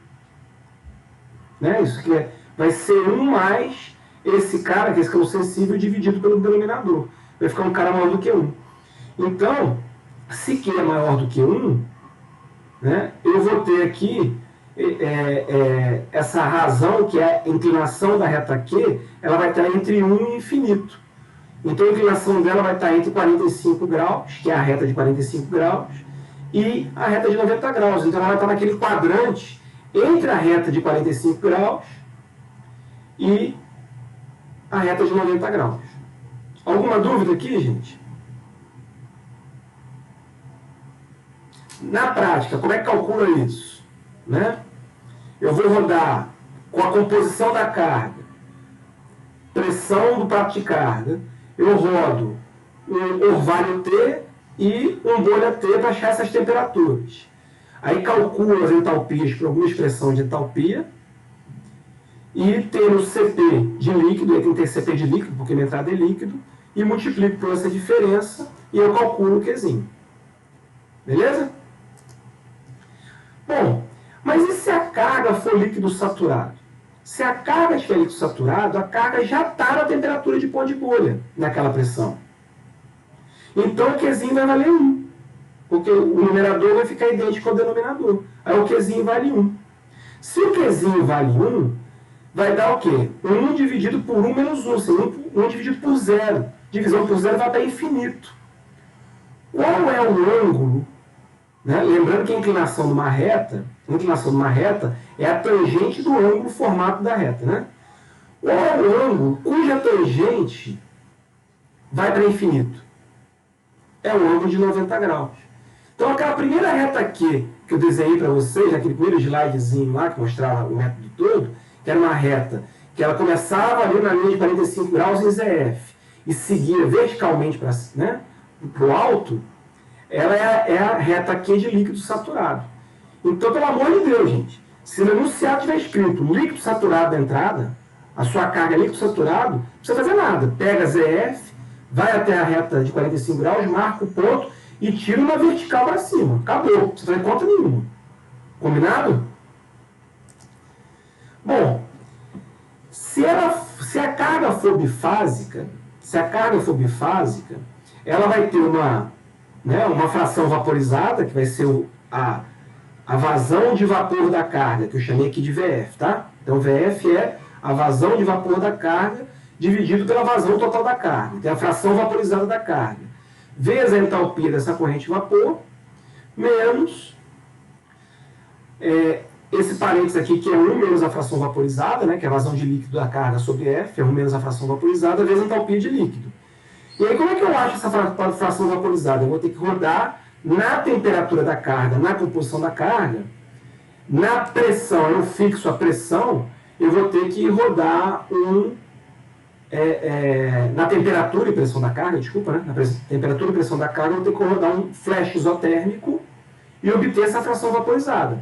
Né? Isso aqui vai ser 1 mais esse cara, que é esse calor sensível, dividido pelo denominador. Vai ficar um cara maior do que 1. Então, se Q é maior do que 1, né, eu vou ter aqui essa razão, que é a inclinação da reta Q, ela vai estar entre 1 e infinito. Então a inclinação dela vai estar entre 45 graus, que é a reta de 45 graus, e a reta de 90 graus. Então ela vai estar naquele quadrante entre a reta de 45 graus e a reta de 90 graus. Alguma dúvida aqui, gente? Na prática, como é que calcula isso? Né? Eu vou rodar com a composição da carga, pressão do prato de carga, eu rodo um orvalho T e um bolha T para achar essas temperaturas. Aí calculo as entalpias por alguma expressão de entalpia e tenho o CP de líquido, aí tem que ter CP de líquido, porque minha entrada é líquido, e multiplico por essa diferença e eu calculo o Qzinho. Beleza? Bom, mas e se a carga for líquido saturado? Se a carga estiver líquido saturado, a carga já está na temperatura de pão de bolha, naquela pressão. Então o Qzinho vai valer 1. Porque o numerador vai ficar idêntico ao denominador. Aí o Qzinho vale 1. Se o Qzinho vale 1, vai dar o quê? 1 dividido por 1 menos 1. Assim, 1 dividido por 0. Divisão por 0 vai dar infinito. Qual é o ângulo, né? Lembrando que a inclinação de uma reta é a tangente do ângulo formado da reta, né? Qual é o ângulo cuja tangente vai para infinito? É o ângulo de 90 graus. Então, aquela primeira reta aqui que eu desenhei para vocês, naquele primeiro slidezinho lá, que mostrava o método todo, que era uma reta que ela começava ali na linha de 45 graus em ZF e seguia verticalmente para, né, o alto, ela é a reta aqui de líquido saturado. Então, pelo amor de Deus, gente, se no enunciado tiver escrito líquido saturado da entrada, a sua carga é líquido saturado, não precisa fazer nada. Pega ZF, vai até a reta de 45 graus, marca o ponto e tira uma vertical para cima. Acabou, não precisa fazer conta nenhuma. Combinado? Bom, se a carga for bifásica, ela vai ter uma fração vaporizada, que vai ser a vazão de vapor da carga, que eu chamei aqui de VF, tá? Então, VF é a vazão de vapor da carga dividido pela vazão total da carga. Tem a fração vaporizada da carga. Vezes a entalpia dessa corrente de vapor, menos esse parênteses aqui, que é 1 menos a fração vaporizada, né, que é a vazão de líquido da carga sobre F, é 1 menos a fração vaporizada, vezes a entalpia de líquido. E aí, como é que eu acho essa fração vaporizada? Eu vou ter que rodar na temperatura da carga, na composição da carga, na pressão, eu fixo a pressão, eu vou ter que rodar na temperatura e pressão da carga, desculpa, né? Na temperatura e pressão da carga, eu vou ter que rodar um flash isotérmico e obter essa fração vaporizada.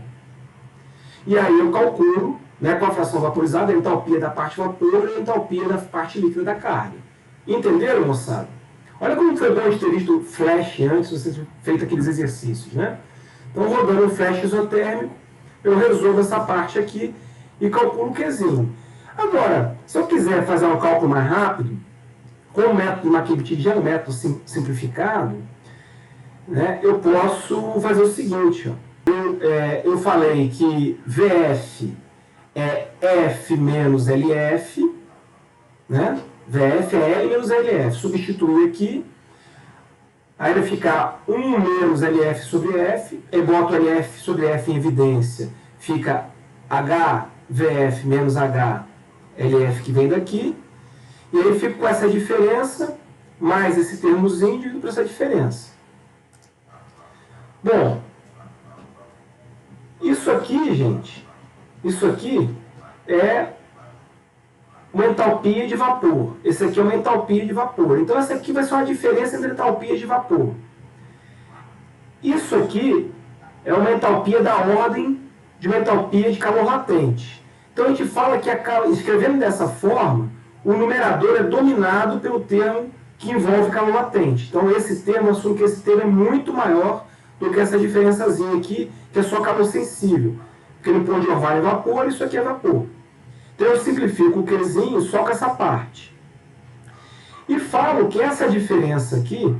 E aí eu calculo, né, com a fração vaporizada, a entalpia da parte vapor e a entalpia da parte líquida da carga. Entenderam, moçada? Olha como foi bom ter visto o flash antes de você ter feito aqueles exercícios, né? Então, rodando um flash isotérmico, eu resolvo essa parte aqui e calculo o Qzinho. Agora, se eu quiser fazer um cálculo mais rápido, com o método Mackey-Bottigiano, método simplificado, né, eu posso fazer o seguinte, ó. Eu falei que VF é F menos LF, né? VF é L menos LF. Substituir aqui, aí vai ficar 1 menos LF sobre F, eu boto LF sobre F em evidência, fica HVF menos HLF que vem daqui, e aí eu fico com essa diferença, mais esse termozinho, dividido por essa diferença. Bom, isso aqui, gente, isso aqui é uma entalpia de vapor. Esse aqui é uma entalpia de vapor. Então, essa aqui vai ser uma diferença entre entalpias de vapor. Isso aqui é uma entalpia da ordem de uma entalpia de calor latente. Então, a gente fala que, escrevendo dessa forma, o numerador é dominado pelo termo que envolve calor latente. Então, esse termo, eu assumo que esse termo é muito maior do que essa diferençazinha aqui, que é só calor sensível. Porque no ponto de orvalho é vapor, isso aqui é vapor. Então eu simplifico o Qzinho só com essa parte. E falo que essa diferença aqui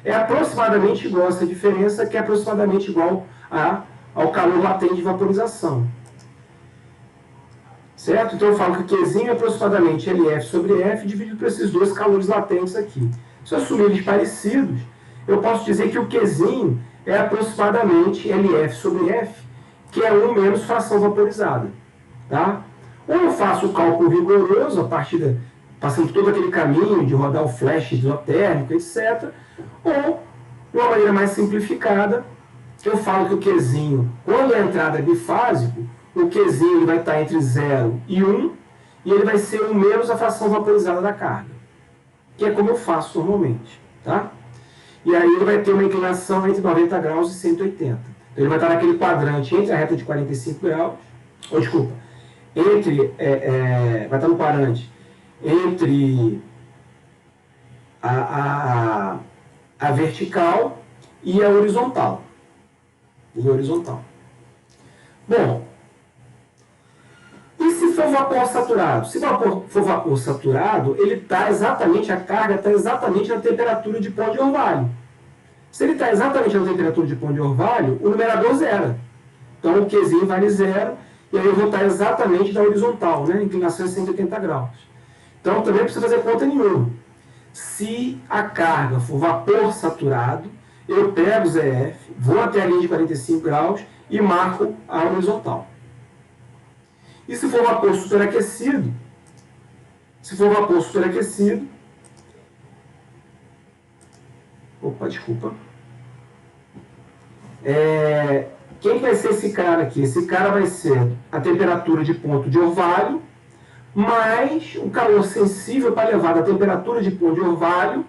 é aproximadamente igual a essa diferença, que é aproximadamente igual ao calor latente de vaporização. Certo? Então eu falo que o Qzinho é aproximadamente LF sobre F dividido por esses dois calores latentes aqui. Se eu assumir eles parecidos, eu posso dizer que o Qzinho é aproximadamente LF sobre F, que é 1 menos fração vaporizada. Tá? Ou eu faço o cálculo rigoroso, passando todo aquele caminho de rodar o flash isotérmico, etc. Ou, de uma maneira mais simplificada, eu falo que o Qzinho, quando a entrada é bifásico, o Qzinho vai estar entre 0 e 1, e ele vai ser 1 menos a fração vaporizada da carga, que é como eu faço normalmente. Tá? E aí ele vai ter uma inclinação entre 90 graus e 180. Então ele vai estar naquele quadrante entre a reta de 45 graus, vai estar no quadrante entre a vertical e a horizontal. Bom, e se for vapor saturado? Se for vapor saturado, a carga está exatamente na temperatura de ponto de orvalho. Se ele está exatamente na temperatura de ponto de orvalho, o numerador zera. Então o Qzinho vale 0, e aí eu vou estar exatamente na horizontal, né? Inclinação é 180 graus. Então também não precisa fazer conta nenhuma. Se a carga for vapor saturado, eu pego o ZF, vou até a linha de 45 graus e marco a horizontal. E se for vapor superaquecido, opa, desculpa. Quem vai ser esse cara aqui? Esse cara vai ser a temperatura de ponto de orvalho, mais o calor sensível para levar da temperatura de ponto de orvalho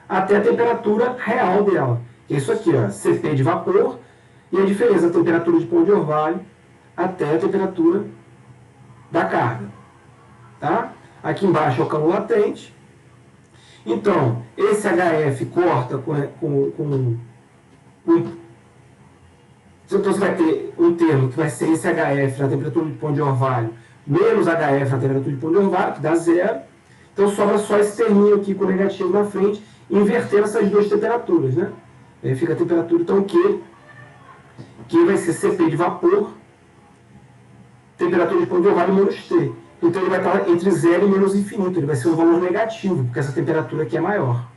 até a temperatura real dela. Que é isso aqui, ó, Cp de vapor, e a diferença da temperatura de ponto de orvalho até a temperatura da carga. Tá? Aqui embaixo é o calor latente. Então, esse HF corta então você vai ter um termo que vai ser esse HF na temperatura de ponto de orvalho menos HF na temperatura de ponto de orvalho, que dá zero. Então sobra só esse terminho aqui com o negativo na frente, invertendo essas duas temperaturas, né? Aí fica a temperatura, então Q vai ser Cp de vapor, temperatura de ponto de orvalho menos T. Então ele vai estar entre zero e menos infinito, ele vai ser um valor negativo, porque essa temperatura aqui é maior.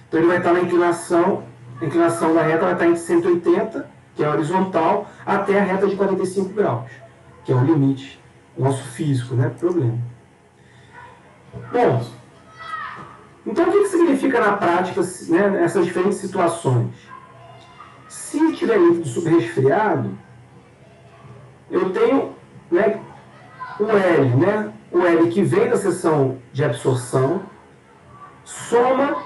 Então ele vai estar na inclinação, a inclinação da reta vai estar entre 180, que é a horizontal, até a reta de 45 graus, que é o limite nosso físico, né? Problema. Bom, então o que significa na prática, né, nessas diferentes situações? Se tiver líquido subresfriado, eu tenho, né, o L, né? O L que vem da seção de absorção, soma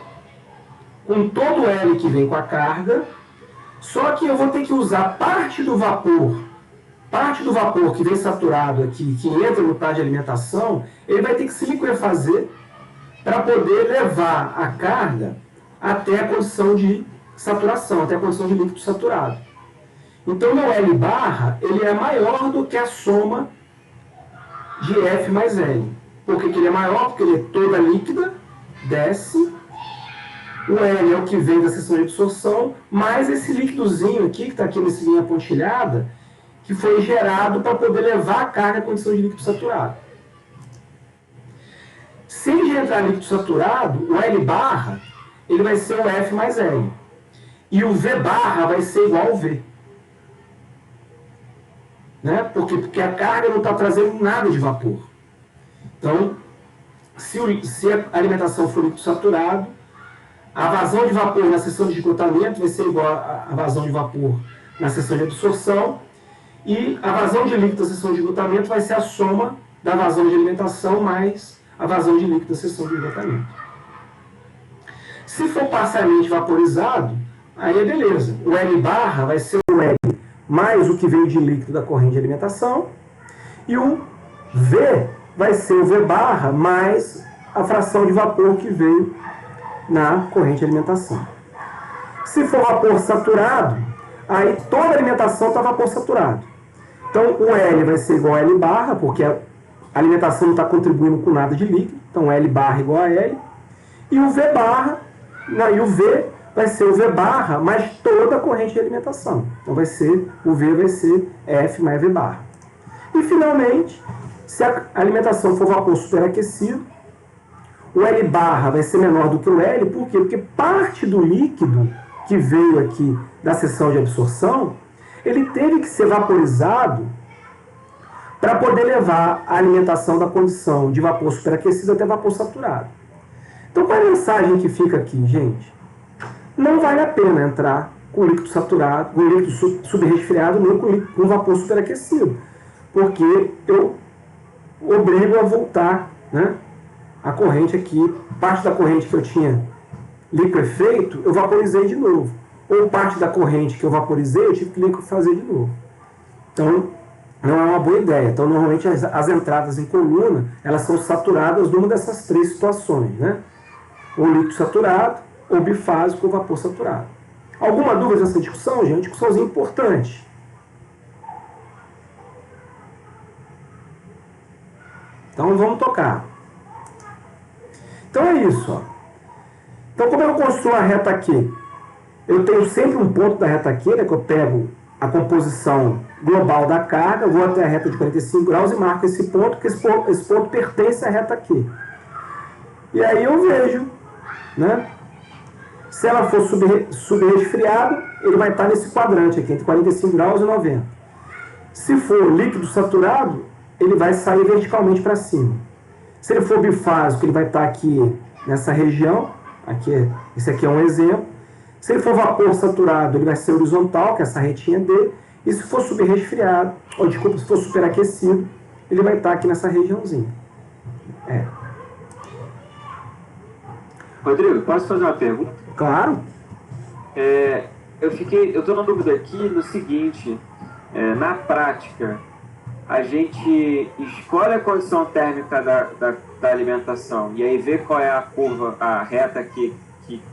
com todo o L que vem com a carga, só que eu vou ter que usar parte do vapor que vem saturado aqui, que entra no prato de alimentação, ele vai ter que se liquefazer para poder levar a carga até a condição de saturação, até a condição de líquido saturado. Então, meu L barra, ele é maior do que a soma de F mais L. Por que ele é maior? Porque ele é toda líquida, desce. O L é o que vem da seção de absorção, mais esse líquidozinho aqui, que está aqui nesse linha pontilhada, que foi gerado para poder levar a carga à condição de líquido saturado. Se ele já entrar líquido saturado, o L barra, ele vai ser o F mais L. E o V barra vai ser igual ao V. Né? Porque a carga não está trazendo nada de vapor. Então, se a alimentação for líquido saturado, a vazão de vapor na seção de esgotamento vai ser igual à vazão de vapor na seção de absorção, e a vazão de líquido da seção de esgotamento vai ser a soma da vazão de alimentação mais a vazão de líquido da seção de esgotamento. Se for parcialmente vaporizado, aí é beleza. O L barra vai ser o L mais o que veio de líquido da corrente de alimentação, e o V vai ser o V barra mais a fração de vapor que veio na corrente de alimentação. Se for vapor saturado, aí toda a alimentação está vapor saturado. Então o L vai ser igual a L barra, porque a alimentação não está contribuindo com nada de líquido, então L barra igual a L, e o V barra, e o V vai ser o V barra mais toda a corrente de alimentação. Então o V vai ser F mais V barra. E finalmente, se a alimentação for vapor superaquecido, o L barra vai ser menor do que o L, por quê? Porque parte do líquido que veio aqui da seção de absorção, ele teve que ser vaporizado para poder levar a alimentação da condição de vapor superaquecido até vapor saturado. Então, qual é a mensagem que fica aqui, gente? Não vale a pena entrar com líquido saturado, com líquido subresfriado, nem com vapor superaquecido, porque eu obrigo a voltar, né, a corrente aqui, parte da corrente que eu tinha liquefeito, eu vaporizei de novo. Ou parte da corrente que eu vaporizei, eu tive que liquefazer de novo. Então, não é uma boa ideia. Então, normalmente, as entradas em coluna, elas são saturadas numa dessas três situações, né? Ou líquido saturado, ou bifásico, ou vapor saturado. Alguma dúvida nessa discussão, gente? Discussãozinha importante. Então, vamos tocar. Então, é isso, ó. Então, como eu construo a reta aqui? Eu tenho sempre um ponto da reta aqui, né, que eu pego a composição global da carga, vou até a reta de 45 graus e marco esse ponto, porque esse ponto pertence à reta aqui. E aí eu vejo, né, Se ela for subresfriado, ele vai estar nesse quadrante aqui, entre 45 graus e 90. Se for líquido saturado, ele vai sair verticalmente para cima. Se ele for bifásico, ele vai estar aqui nessa região. Esse aqui é um exemplo. Se ele for vapor saturado, ele vai ser horizontal, que é essa retinha dele. E se for subresfriado, se for superaquecido, ele vai estar aqui nessa regiãozinha. Rodrigo, posso fazer uma pergunta? Claro. Eu estou na dúvida aqui no seguinte, na prática, a gente escolhe a condição térmica da alimentação e aí vê qual é a curva, a reta que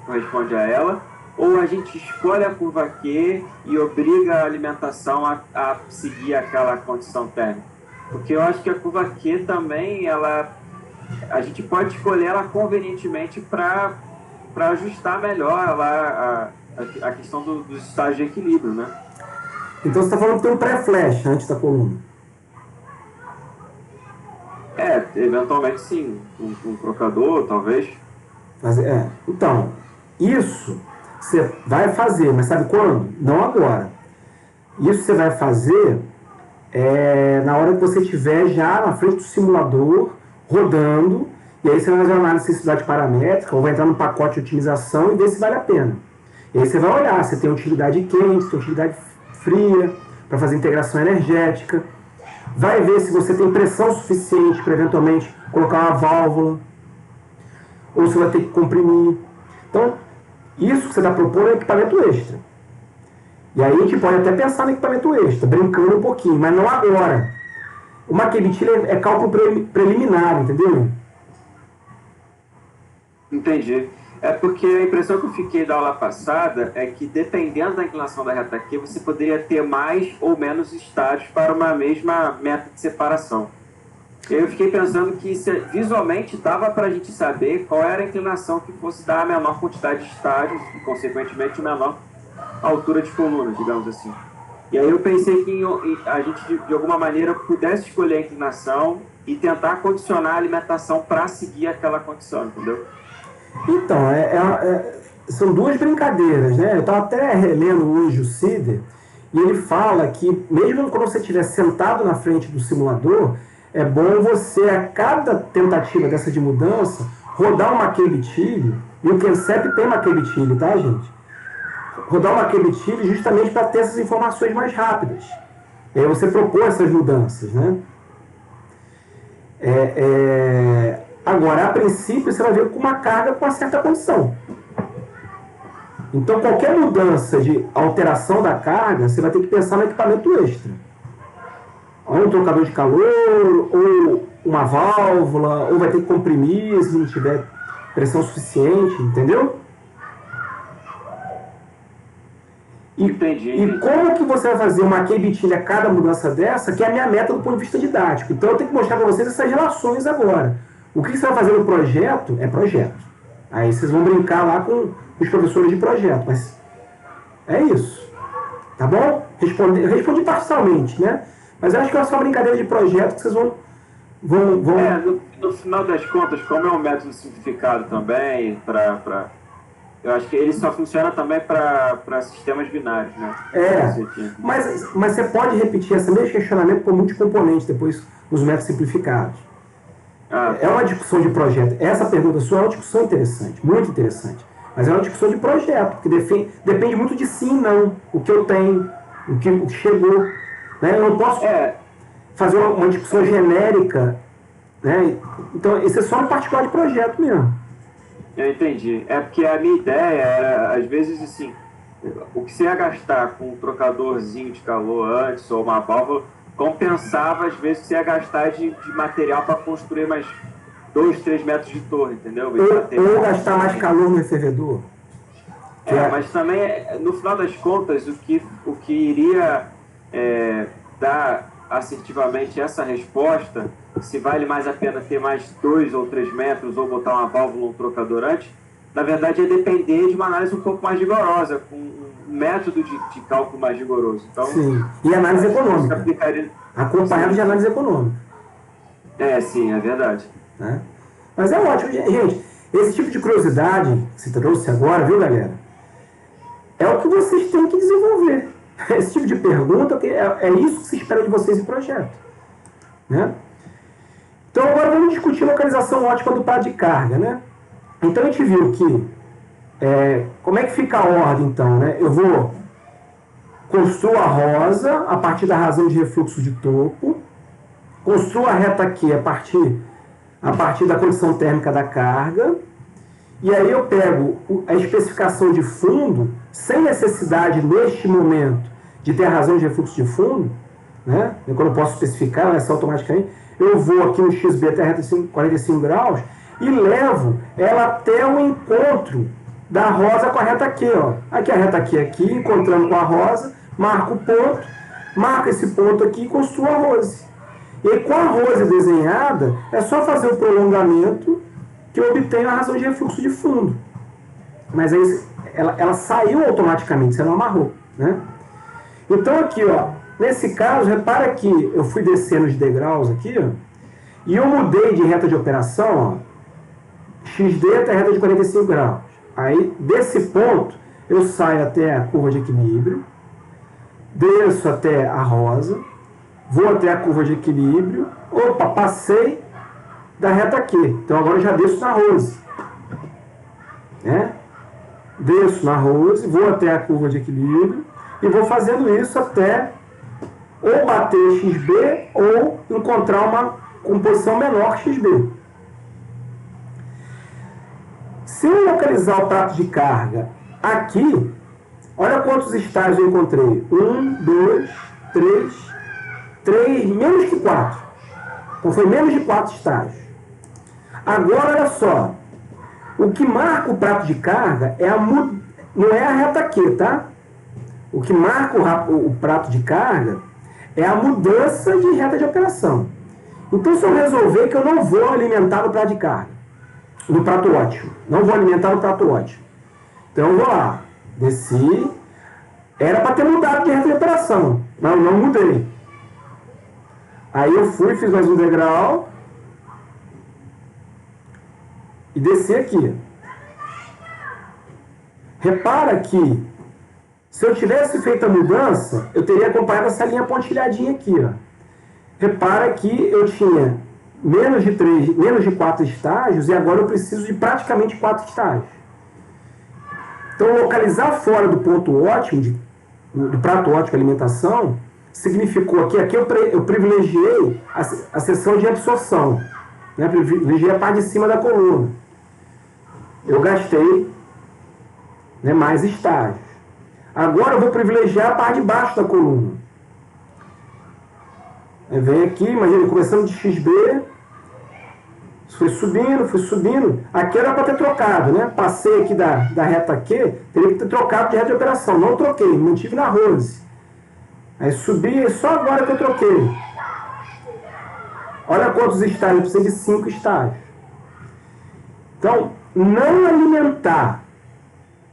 corresponde a ela, ou a gente escolhe a curva Q e obriga a alimentação a seguir aquela condição térmica? Porque eu acho que a curva Q também, a gente pode escolher ela convenientemente para ajustar melhor a questão dos estágios de equilíbrio, né? Então você está falando que tem um pré-flash antes da coluna. Eventualmente sim, um trocador, talvez. Então, isso você vai fazer, mas sabe quando? Não agora. Isso você vai fazer na hora que você estiver já na frente do simulador, rodando, e aí você vai fazer uma análise de sensibilidade paramétrica, ou vai entrar no pacote de otimização e ver se vale a pena. E aí você vai olhar se tem utilidade quente, se tem utilidade fria, para fazer integração energética. Vai ver se você tem pressão suficiente para eventualmente colocar uma válvula, ou se vai ter que comprimir. Então, isso que você está propondo é equipamento extra. E aí a gente pode até pensar no equipamento extra, brincando um pouquinho, mas não agora. O McKelvey é cálculo preliminar, entendeu? Entendi. É porque a impressão que eu fiquei da aula passada é que, dependendo da inclinação da reta Q, você poderia ter mais ou menos estágios para uma mesma meta de separação. E aí eu fiquei pensando que visualmente dava para a gente saber qual era a inclinação que fosse dar a menor quantidade de estágios e, consequentemente, menor altura de coluna, digamos assim. E aí eu pensei que a gente, de alguma maneira, pudesse escolher a inclinação e tentar condicionar a alimentação para seguir aquela condição, entendeu? Então, são duas brincadeiras, né? Eu estava até relendo hoje o Sider, e ele fala que, mesmo quando você estiver sentado na frente do simulador, é bom você, a cada tentativa dessa de mudança, rodar uma McKelvey, e o Kensep tem McKelvey, tá, gente? Rodar uma McKelvey justamente para ter essas informações mais rápidas. E aí você propõe essas mudanças, né? Agora, a princípio, você vai ver com uma carga com uma certa condição. Então, qualquer mudança de alteração da carga, você vai ter que pensar no equipamento extra. Ou um trocador de calor, ou uma válvula, ou vai ter que comprimir se não tiver pressão suficiente, entendeu? Entendi. E como que você vai fazer uma McKelvey a cada mudança dessa, que é a minha meta do ponto de vista didático. Então, eu tenho que mostrar para vocês essas relações agora. O que você vai fazer no projeto é projeto. Aí vocês vão brincar lá com os professores de projeto, mas é isso. Tá bom? Eu respondi parcialmente, né? Mas eu acho que é só uma brincadeira de projeto que vocês vão... No final das contas, como é um método simplificado também, eu acho que ele só funciona também para sistemas binários, né? Mas você pode repetir esse mesmo questionamento com multicomponentes depois nos métodos simplificados. É uma discussão de projeto. Essa pergunta sua é uma discussão interessante, muito interessante. Mas é uma discussão de projeto, porque depende muito de sim e não. O que eu tenho, o que chegou. Né? Eu não posso fazer uma discussão genérica. Né? Então, isso é só um particular de projeto mesmo. Eu entendi. É porque a minha ideia era, às vezes, assim, o que você ia gastar com um trocadorzinho de calor antes ou uma válvula, compensava, às vezes, que você ia gastar de material para construir mais 2, 3 metros de torre, entendeu? Ou gastar mais calor no fervedor. Mas também, no final das contas, o que iria dar assertivamente essa resposta, se vale mais a pena ter mais 2 ou 3 metros ou botar uma válvula ou um trocador antes, na verdade é depender de uma análise um pouco mais rigorosa, com um método de cálculo mais rigoroso. Então, sim, e análise econômica. Acompanhado de análise econômica. Sim, é verdade. Né? Mas é ótimo, gente. Esse tipo de curiosidade que você trouxe agora, viu, galera? É o que vocês têm que desenvolver. Esse tipo de pergunta é isso que se espera de vocês em projeto. Né? Então agora vamos discutir localização ótima do prato de carga. Né? Então a gente viu que como é que fica a ordem então? Né? Eu vou construir a rosa a partir da razão de refluxo de topo, construo a reta aqui a partir da condição térmica da carga, e aí eu pego a especificação de fundo, sem necessidade, neste momento, de ter a razão de refluxo de fundo, né? Quando eu posso especificar, essa automaticamente, eu vou aqui no XB até a reta de 45 graus e levo ela até o encontro da rosa com a reta Q. Ó. Aqui a reta Q aqui, encontrando com a rosa, marco o ponto, marco esse ponto aqui e construo a rose. E aí, com a rose desenhada, é só fazer o prolongamento que eu obtenho a razão de refluxo de fundo. Mas aí ela saiu automaticamente, você não amarrou. Né? Então aqui, ó, nesse caso, repara que eu fui descendo os degraus aqui, ó, e eu mudei de reta de operação, ó, XD até a reta de 45 graus. Aí, desse ponto, eu saio até a curva de equilíbrio, desço até a rosa, vou até a curva de equilíbrio, opa, passei da reta aqui. Então agora eu já desço na rose. Né? Desço na rose, vou até a curva de equilíbrio e vou fazendo isso até ou bater XB ou encontrar uma composição menor que XB. Se eu localizar o prato de carga aqui, olha quantos estágios eu encontrei. 1, 2, 3, menos que 4. Então foi menos de 4 estágios. Agora, olha só. O que marca o prato de carga não é a reta Q, tá? O que marca o prato de carga é a mudança de reta de operação. Então, se eu resolver que eu não vou alimentar no prato de carga, no prato ótimo, não vou alimentar no prato ótimo. Então, eu vou lá, desci, era para ter mudado de reta de operação, mas não mudei. Aí eu fui, fiz mais um degrau e desci aqui. Repara que se eu tivesse feito a mudança, eu teria acompanhado essa linha pontilhadinha aqui. Ó. Repara que eu tinha menos de 4 estágios e agora eu preciso de praticamente 4 estágios. Então, localizar fora do ponto ótimo, do prato ótimo de alimentação, significou que aqui eu privilegiei a seção de absorção. Né? Privilegiei a parte de cima da coluna. Eu gastei, né, mais estágios. Agora eu vou privilegiar a parte de baixo da coluna. Aí vem aqui, imagina, começando de XB, foi subindo. Aqui era para ter trocado, né? Passei aqui da reta Q, teria que ter trocado de reta de operação. Não troquei, mantive na rose. Aí subi, só agora que eu troquei. Olha quantos estágios, eu preciso de 5 estágios. Então, não alimentar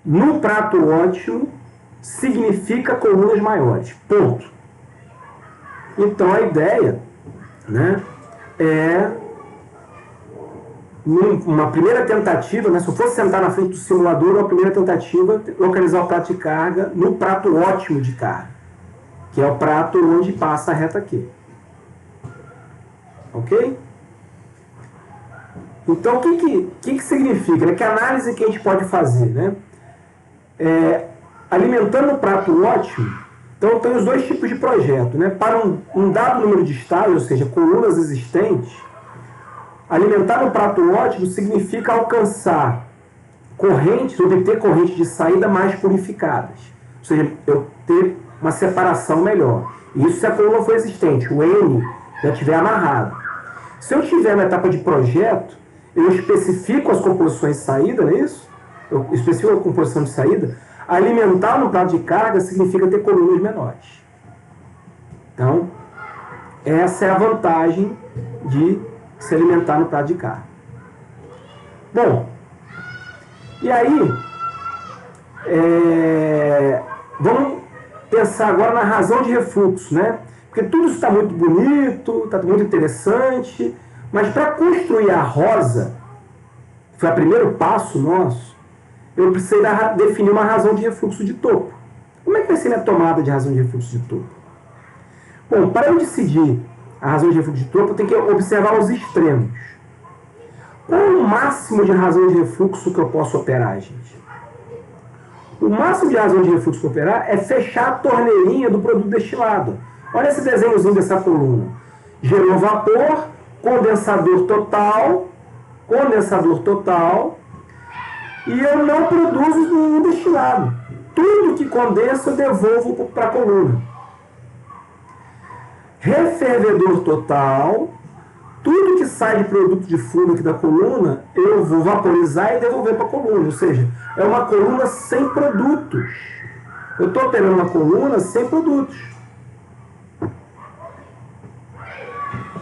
no prato ótimo significa colunas maiores. Ponto. Então, a ideia, né, é, numa primeira tentativa, né, se eu fosse sentar na frente do simulador, uma primeira tentativa, localizar o prato de carga no prato ótimo de carga, que é o prato onde passa a reta aqui. Ok? Então, o que significa? Né? Que análise que a gente pode fazer? Né? Alimentando o prato ótimo, então tem os dois tipos de projeto. Né? Para um dado número de estágios, ou seja, colunas existentes, alimentar o prato ótimo significa alcançar correntes, obter correntes de saída mais purificadas. Ou seja, eu ter uma separação melhor. Isso se a coluna for existente, o N já estiver amarrado. Se eu tiver na etapa de projeto, eu especifico as composições de saída, não é isso? Eu especifico a composição de saída. Alimentar no prato de carga significa ter colunas menores. Então, essa é a vantagem de se alimentar no prato de carga. Bom, e aí, vamos pensar agora na razão de refluxo, né? Porque tudo isso está muito bonito, está muito interessante, mas para construir a rosa, foi o primeiro passo nosso, eu precisei definir uma razão de refluxo de topo. Como é que vai ser minha tomada de razão de refluxo de topo? Bom, para eu decidir a razão de refluxo de topo, eu tenho que observar os extremos. Qual é o máximo de razão de refluxo que eu posso operar, gente? O máximo de razão de refluxo que eu operar é fechar a torneirinha do produto destilado. Olha esse desenhozinho dessa coluna. Gerou vapor, condensador total, e eu não produzo nenhum destilado. Tudo que condensa eu devolvo para a coluna. Refervedor total, tudo que sai de produto de fumo aqui da coluna, eu vou vaporizar e devolver para a coluna. Ou seja, é uma coluna sem produtos. Eu estou operando uma coluna sem produtos.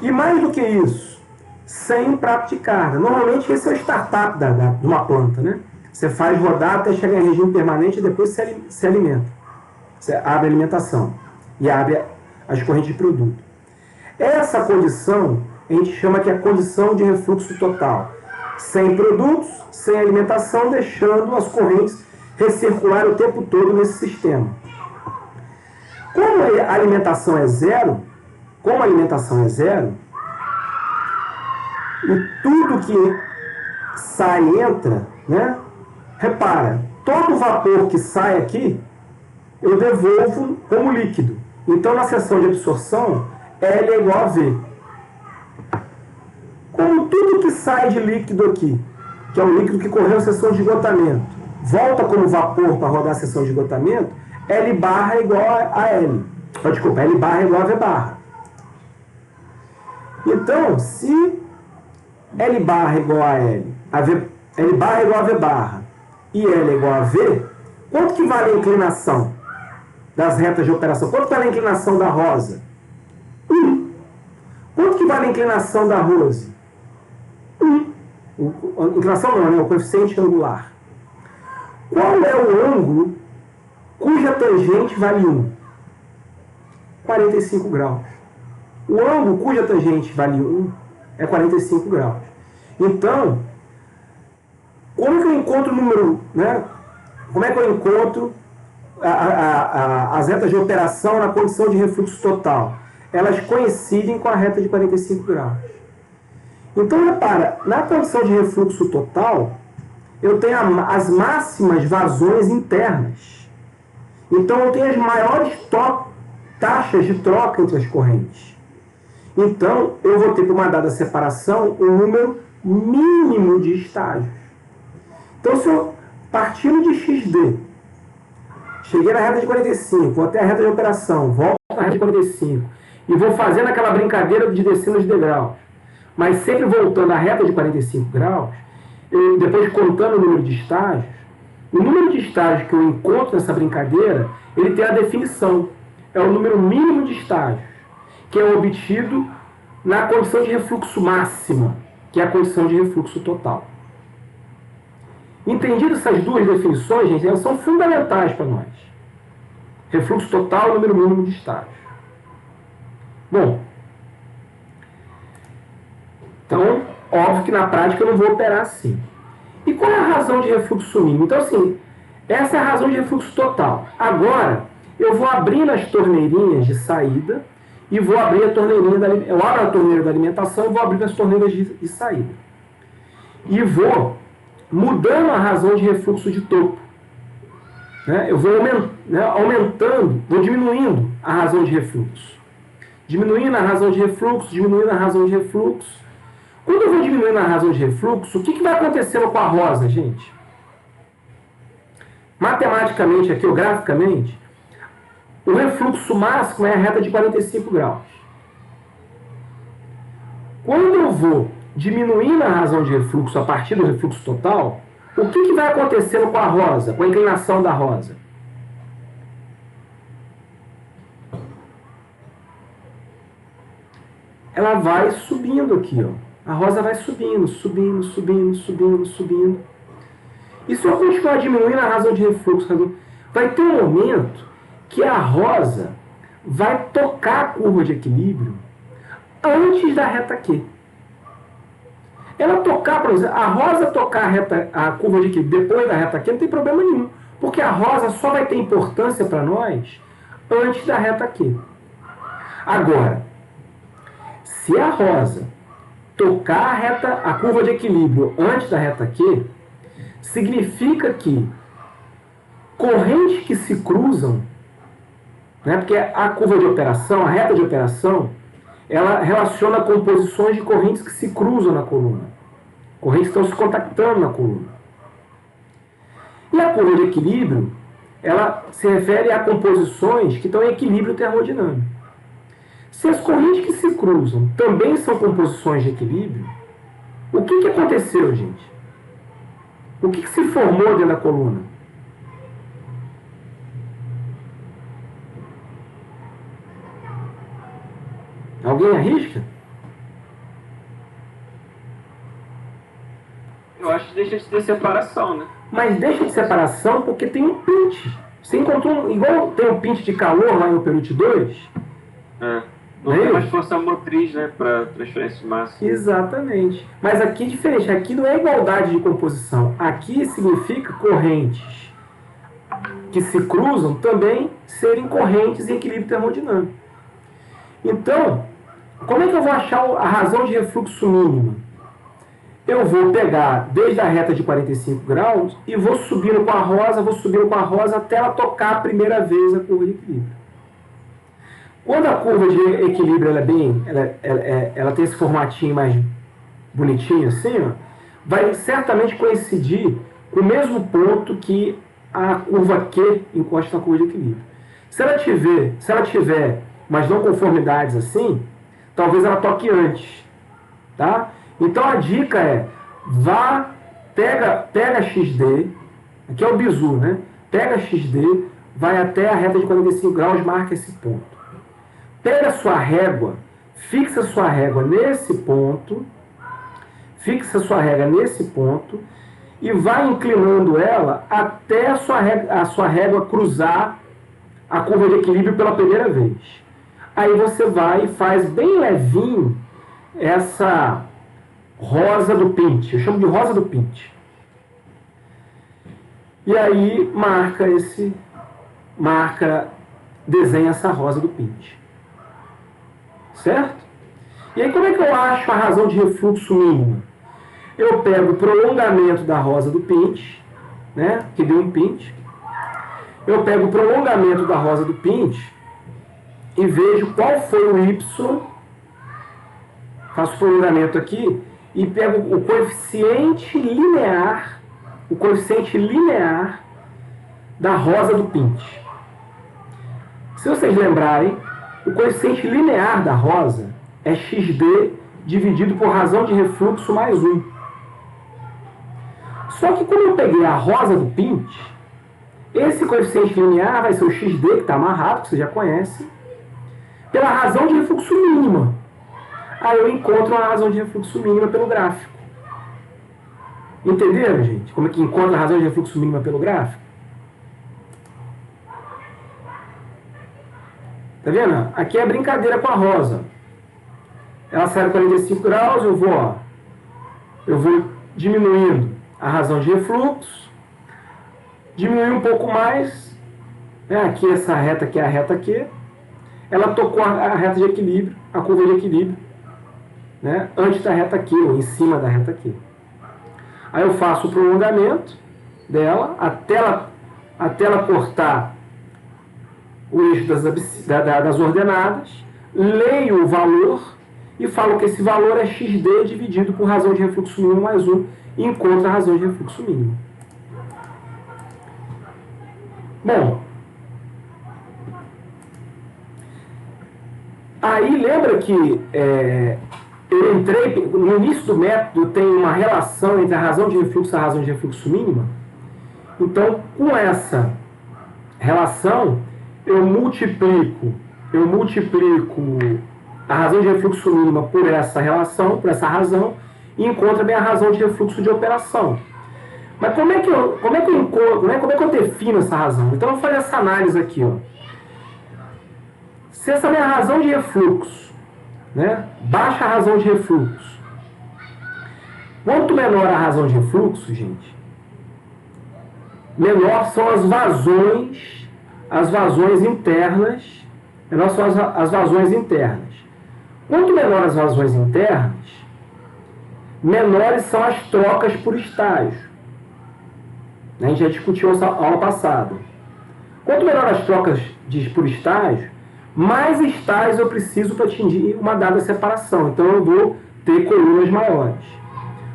E mais do que isso, sem um prato de carga. Normalmente esse é o startup de uma planta, né? Você faz rodar até chegar em regime permanente e depois se alimenta. Você abre a alimentação e abre as correntes de produto. Essa condição a gente chama que é a condição de refluxo total. Sem produtos, sem alimentação, deixando as correntes recircular o tempo todo nesse sistema. Como a alimentação é zero, e tudo que sai entra, né? Repara, todo vapor que sai aqui, eu devolvo como líquido. Então, na seção de absorção, L é igual a V. Como tudo que sai de líquido aqui, que é um líquido que correu a seção de esgotamento, volta como vapor para rodar a seção de esgotamento, L barra é igual a L. Desculpa, L barra é igual a V barra. Então, se L barra é igual a L, L barra é igual a V barra e L é igual a V, quanto que vale a inclinação das retas de operação? Quanto vale a inclinação da rosa? 1. Quanto que vale a inclinação da rose? 1. A inclinação não, né? O coeficiente angular. Qual é o ângulo cuja tangente vale 1? 45 graus. O ângulo cuja tangente vale 1 é 45 graus. Então, como que eu encontro o número, né? Como é que eu encontro as retas de operação na condição de refluxo total? Elas coincidem com a reta de 45 graus. Então, repara, na condição de refluxo total, eu tenho as máximas vazões internas. Então, eu tenho as maiores taxas de troca entre as correntes. Então, eu vou ter, para uma dada separação, um número mínimo de estágios. Então, se eu partindo de XD, cheguei na reta de 45, vou até a reta de operação, volto na reta de 45, e vou fazendo aquela brincadeira de descer nos degraus, mas sempre voltando à reta de 45 graus, depois contando o número de estágios, o número de estágios que eu encontro nessa brincadeira, ele tem a definição. É o número mínimo de estágios, que é obtido na condição de refluxo máxima, que é a condição de refluxo total. Entendido essas duas definições, gente, elas são fundamentais para nós. Refluxo total e número mínimo de estágios. Bom, então, óbvio que na prática eu não vou operar assim. E qual é a razão de refluxo mínimo? Então, assim, essa é a razão de refluxo total. Agora, eu vou abrindo as torneirinhas de saída e vou abrir a torneirinha eu abro a torneira da alimentação e vou abrir as torneiras de saída. E vou mudando a razão de refluxo de topo. Né? Eu vou aumentando, vou diminuindo a razão de refluxo. Diminuindo a razão de refluxo, diminuindo a razão de refluxo. Quando eu vou diminuindo a razão de refluxo, o que vai acontecendo com a rosa, gente? Matematicamente, aqui, ou graficamente, o refluxo máximo é a reta de 45 graus. Quando eu vou diminuindo a razão de refluxo a partir do refluxo total, o que vai acontecendo com a rosa, com a inclinação da rosa? Ela vai subindo aqui, ó. A rosa vai subindo, subindo, subindo, subindo, subindo. E se eu continuar diminuindo a razão de refluxo, vai ter um momento que a rosa vai tocar a curva de equilíbrio antes da reta Q. Ela tocar, por exemplo, a rosa tocar a curva de equilíbrio depois da reta Q não tem problema nenhum, porque a rosa só vai ter importância para nós antes da reta Q. Agora, se a rosa tocar a curva de equilíbrio antes da reta Q, significa que correntes que se cruzam, né, porque a curva de operação, a reta de operação, ela relaciona composições de correntes que se cruzam na coluna. Correntes que estão se contactando na coluna. E a curva de equilíbrio, ela se refere a composições que estão em equilíbrio termodinâmico. Se as correntes que se cruzam também são composições de equilíbrio, o que aconteceu, gente? O que se formou dentro da coluna? Alguém arrisca? Eu acho que deixa de ter separação, né? Mas deixa de separação porque tem um pinte. Você encontrou, igual tem um pinte de calor lá no Perute 2? Não tem mais força motriz, né, para transferência de massa. Exatamente. Mas aqui é diferente. Aqui não é igualdade de composição. Aqui significa correntes que se cruzam também serem correntes em equilíbrio termodinâmico. Então, como é que eu vou achar a razão de refluxo mínima? Eu vou pegar desde a reta de 45 graus e vou subindo com a rosa, até ela tocar a primeira vez a curva de equilíbrio. Quando a curva de equilíbrio ela tem esse formatinho mais bonitinho assim, ó, vai certamente coincidir com o mesmo ponto que a curva Q encosta na curva de equilíbrio. Se ela tiver mas não conformidades assim, talvez ela toque antes, tá? Então a dica é, pega XD, aqui é o bizu, né? Pega XD, vai até a reta de 45 graus, marca esse ponto. Pega a sua régua, fixa a sua régua nesse ponto, e vai inclinando ela até a sua régua cruzar a curva de equilíbrio pela primeira vez. Aí você vai e faz bem levinho essa rosa do pinte. Eu chamo de rosa do pinte. E aí desenha essa rosa do pinte. Certo? E aí como é que eu acho a razão de refluxo mínima? Eu pego o prolongamento da rosa do pinte, né, que deu um pinte. Eu pego o prolongamento da rosa do pinte e vejo qual foi o Y, faço o prolongamento aqui e pego o coeficiente linear da rosa do pinte. Se vocês lembrarem, o coeficiente linear da rosa é XD dividido por razão de refluxo mais 1. Só que quando eu peguei a rosa do pinte, esse coeficiente linear vai ser o XD, que está amarrado, que você já conhece, pela razão de refluxo mínima. Aí eu encontro a razão de refluxo mínima pelo gráfico. Entenderam, gente? Como é que encontra a razão de refluxo mínima pelo gráfico? Tá vendo? Aqui é brincadeira com a rosa. Ela sai a 45 graus, eu vou diminuindo a razão de refluxo, diminuir um pouco mais, né? Aqui essa reta aqui é a reta Q, ela tocou a reta de equilíbrio, a curva de equilíbrio, né? Antes da reta Q, ou em cima da reta Q. Aí eu faço o prolongamento dela até ela cortar o eixo das ordenadas, leio o valor e falo que esse valor é XD dividido por razão de refluxo mínimo mais 1 e encontro a razão de refluxo mínimo. Bom, aí lembra que eu entrei, no início do método tem uma relação entre a razão de refluxo e a razão de refluxo mínima? Então, com essa relação, eu multiplico a razão de refluxo mínima por essa relação, por essa razão, e encontro a minha razão de refluxo de operação. Mas como é que eu defino essa razão? Então eu vou fazer essa análise aqui, ó. Se essa minha razão de refluxo, né, baixa a razão de refluxo, Quanto menor a razão de refluxo, gente, menor são as vazões internas, menor são as vazões internas. Quanto menor as vazões internas, menores são as trocas por estágio. A gente já discutiu essa aula passada. Quanto menor as trocas por estágio, mais estágios eu preciso para atingir uma dada separação. Então eu vou ter colunas maiores.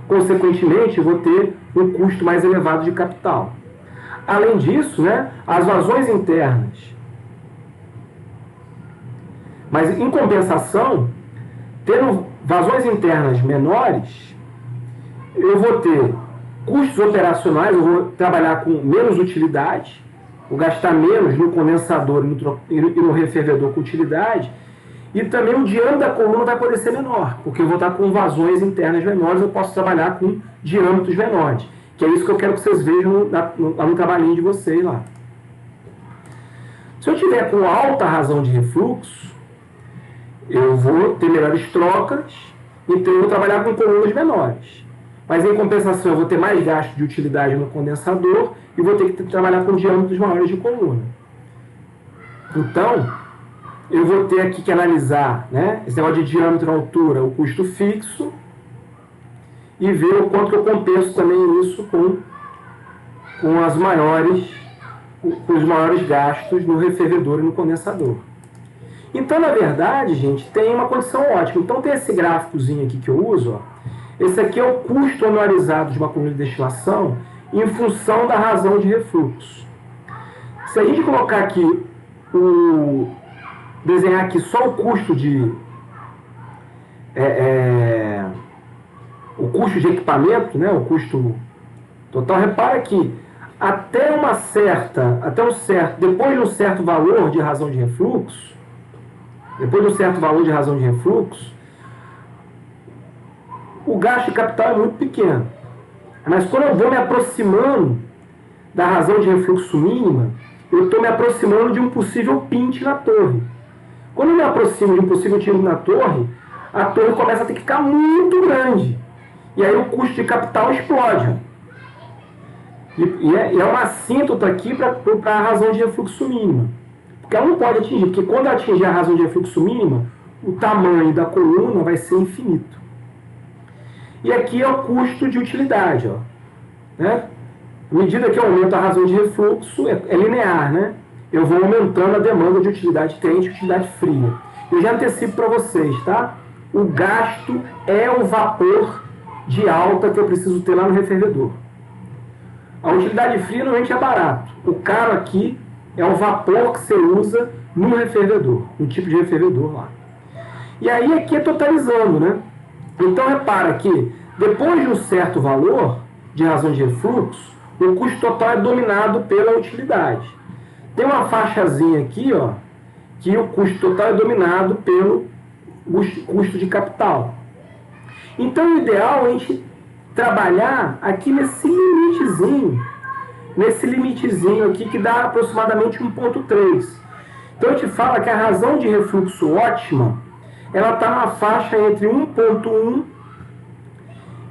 Consequentemente, eu vou ter um custo mais elevado de capital. Além disso, né, as vazões internas. Mas, em compensação, tendo vazões internas menores, eu vou ter custos operacionais, eu vou trabalhar com menos utilidade, vou gastar menos no condensador e no refervedor com utilidade, e também o diâmetro da coluna vai poder ser menor, porque eu vou estar com vazões internas menores, eu posso trabalhar com diâmetros menores, que é isso que eu quero que vocês vejam lá no trabalhinho de vocês lá. Se eu tiver com alta razão de refluxo, eu vou ter melhores trocas, então eu vou trabalhar com colunas menores. Mas em compensação eu vou ter mais gasto de utilidade no condensador e vou ter que trabalhar com diâmetros maiores de coluna. Então, eu vou ter aqui que analisar, né, esse negócio de diâmetro, altura, o custo fixo, e ver o quanto que eu compenso também isso com os maiores gastos no refervedor e no condensador. Então, na verdade, gente, tem uma condição ótima. Então, tem esse gráficozinho aqui que eu uso, ó. Esse aqui é o custo anualizado de uma coluna de destilação em função da razão de refluxo. Se a gente colocar aqui, desenhar aqui só o custo de equipamento, né, o custo total, repara que depois de um certo valor de razão de refluxo, o gasto de capital é muito pequeno. Mas quando eu vou me aproximando da razão de refluxo mínima, eu estou me aproximando de um possível pinte na torre. Quando eu me aproximo de um possível pinte na torre, a torre começa a ter que ficar muito grande. E aí o custo de capital explode. E é uma assíntota aqui para a razão de refluxo mínima. Porque ela não pode atingir, porque quando ela atingir a razão de refluxo mínima, o tamanho da coluna vai ser infinito. E aqui é o custo de utilidade. Ó, né? À medida que eu aumento a razão de refluxo, é linear, né? Eu vou aumentando a demanda de utilidade quente e utilidade fria. Eu já antecipo para vocês, tá? O gasto é o vapor de alta que eu preciso ter lá no refervedor. A utilidade fria normalmente é barato. O caro aqui é o vapor que você usa no refervedor, no tipo de refervedor lá. E aí aqui é totalizando, né? Então repara que depois de um certo valor de razão de refluxo, o custo total é dominado pela utilidade. Tem uma faixazinha aqui, ó, que o custo total é dominado pelo custo de capital. Então o ideal é a gente trabalhar aqui nesse limitezinho aqui que dá aproximadamente 1,3. Então eu te falo que a razão de refluxo ótima, ela está na faixa entre 1,1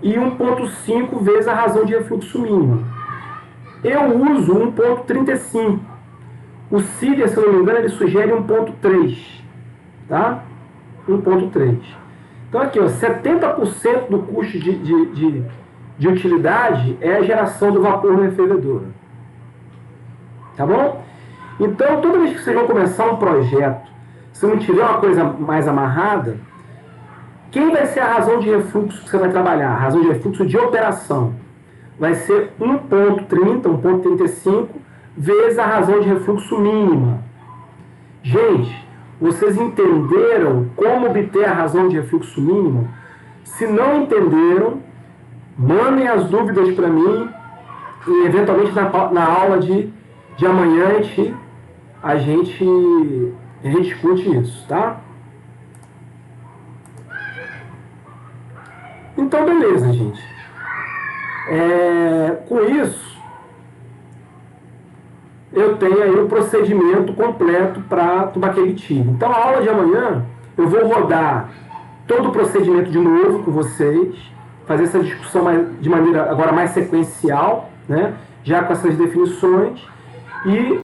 e 1,5 vezes a razão de refluxo mínimo. Eu uso 1,35. O CIDIA, se eu não me engano, ele sugere 1,3. Tá? 1,3. Então aqui, ó, 70% do custo de utilidade é a geração do vapor no refervedor. Tá bom? Então, toda vez que vocês vão começar um projeto, se não tiver uma coisa mais amarrada, quem vai ser a razão de refluxo que você vai trabalhar? A razão de refluxo de operação vai ser 1,30, 1,35 vezes a razão de refluxo mínima. Gente, vocês entenderam como obter a razão de refluxo mínima? Se não entenderam, mandem as dúvidas para mim e eventualmente na aula de amanhã a gente discute isso, tá? Então, beleza, gente. Com isso, eu tenho aí o procedimento completo para tubaquebitina. Então, a aula de amanhã, eu vou rodar todo o procedimento de novo com vocês, fazer essa discussão de maneira agora mais sequencial, né? Já com essas definições, e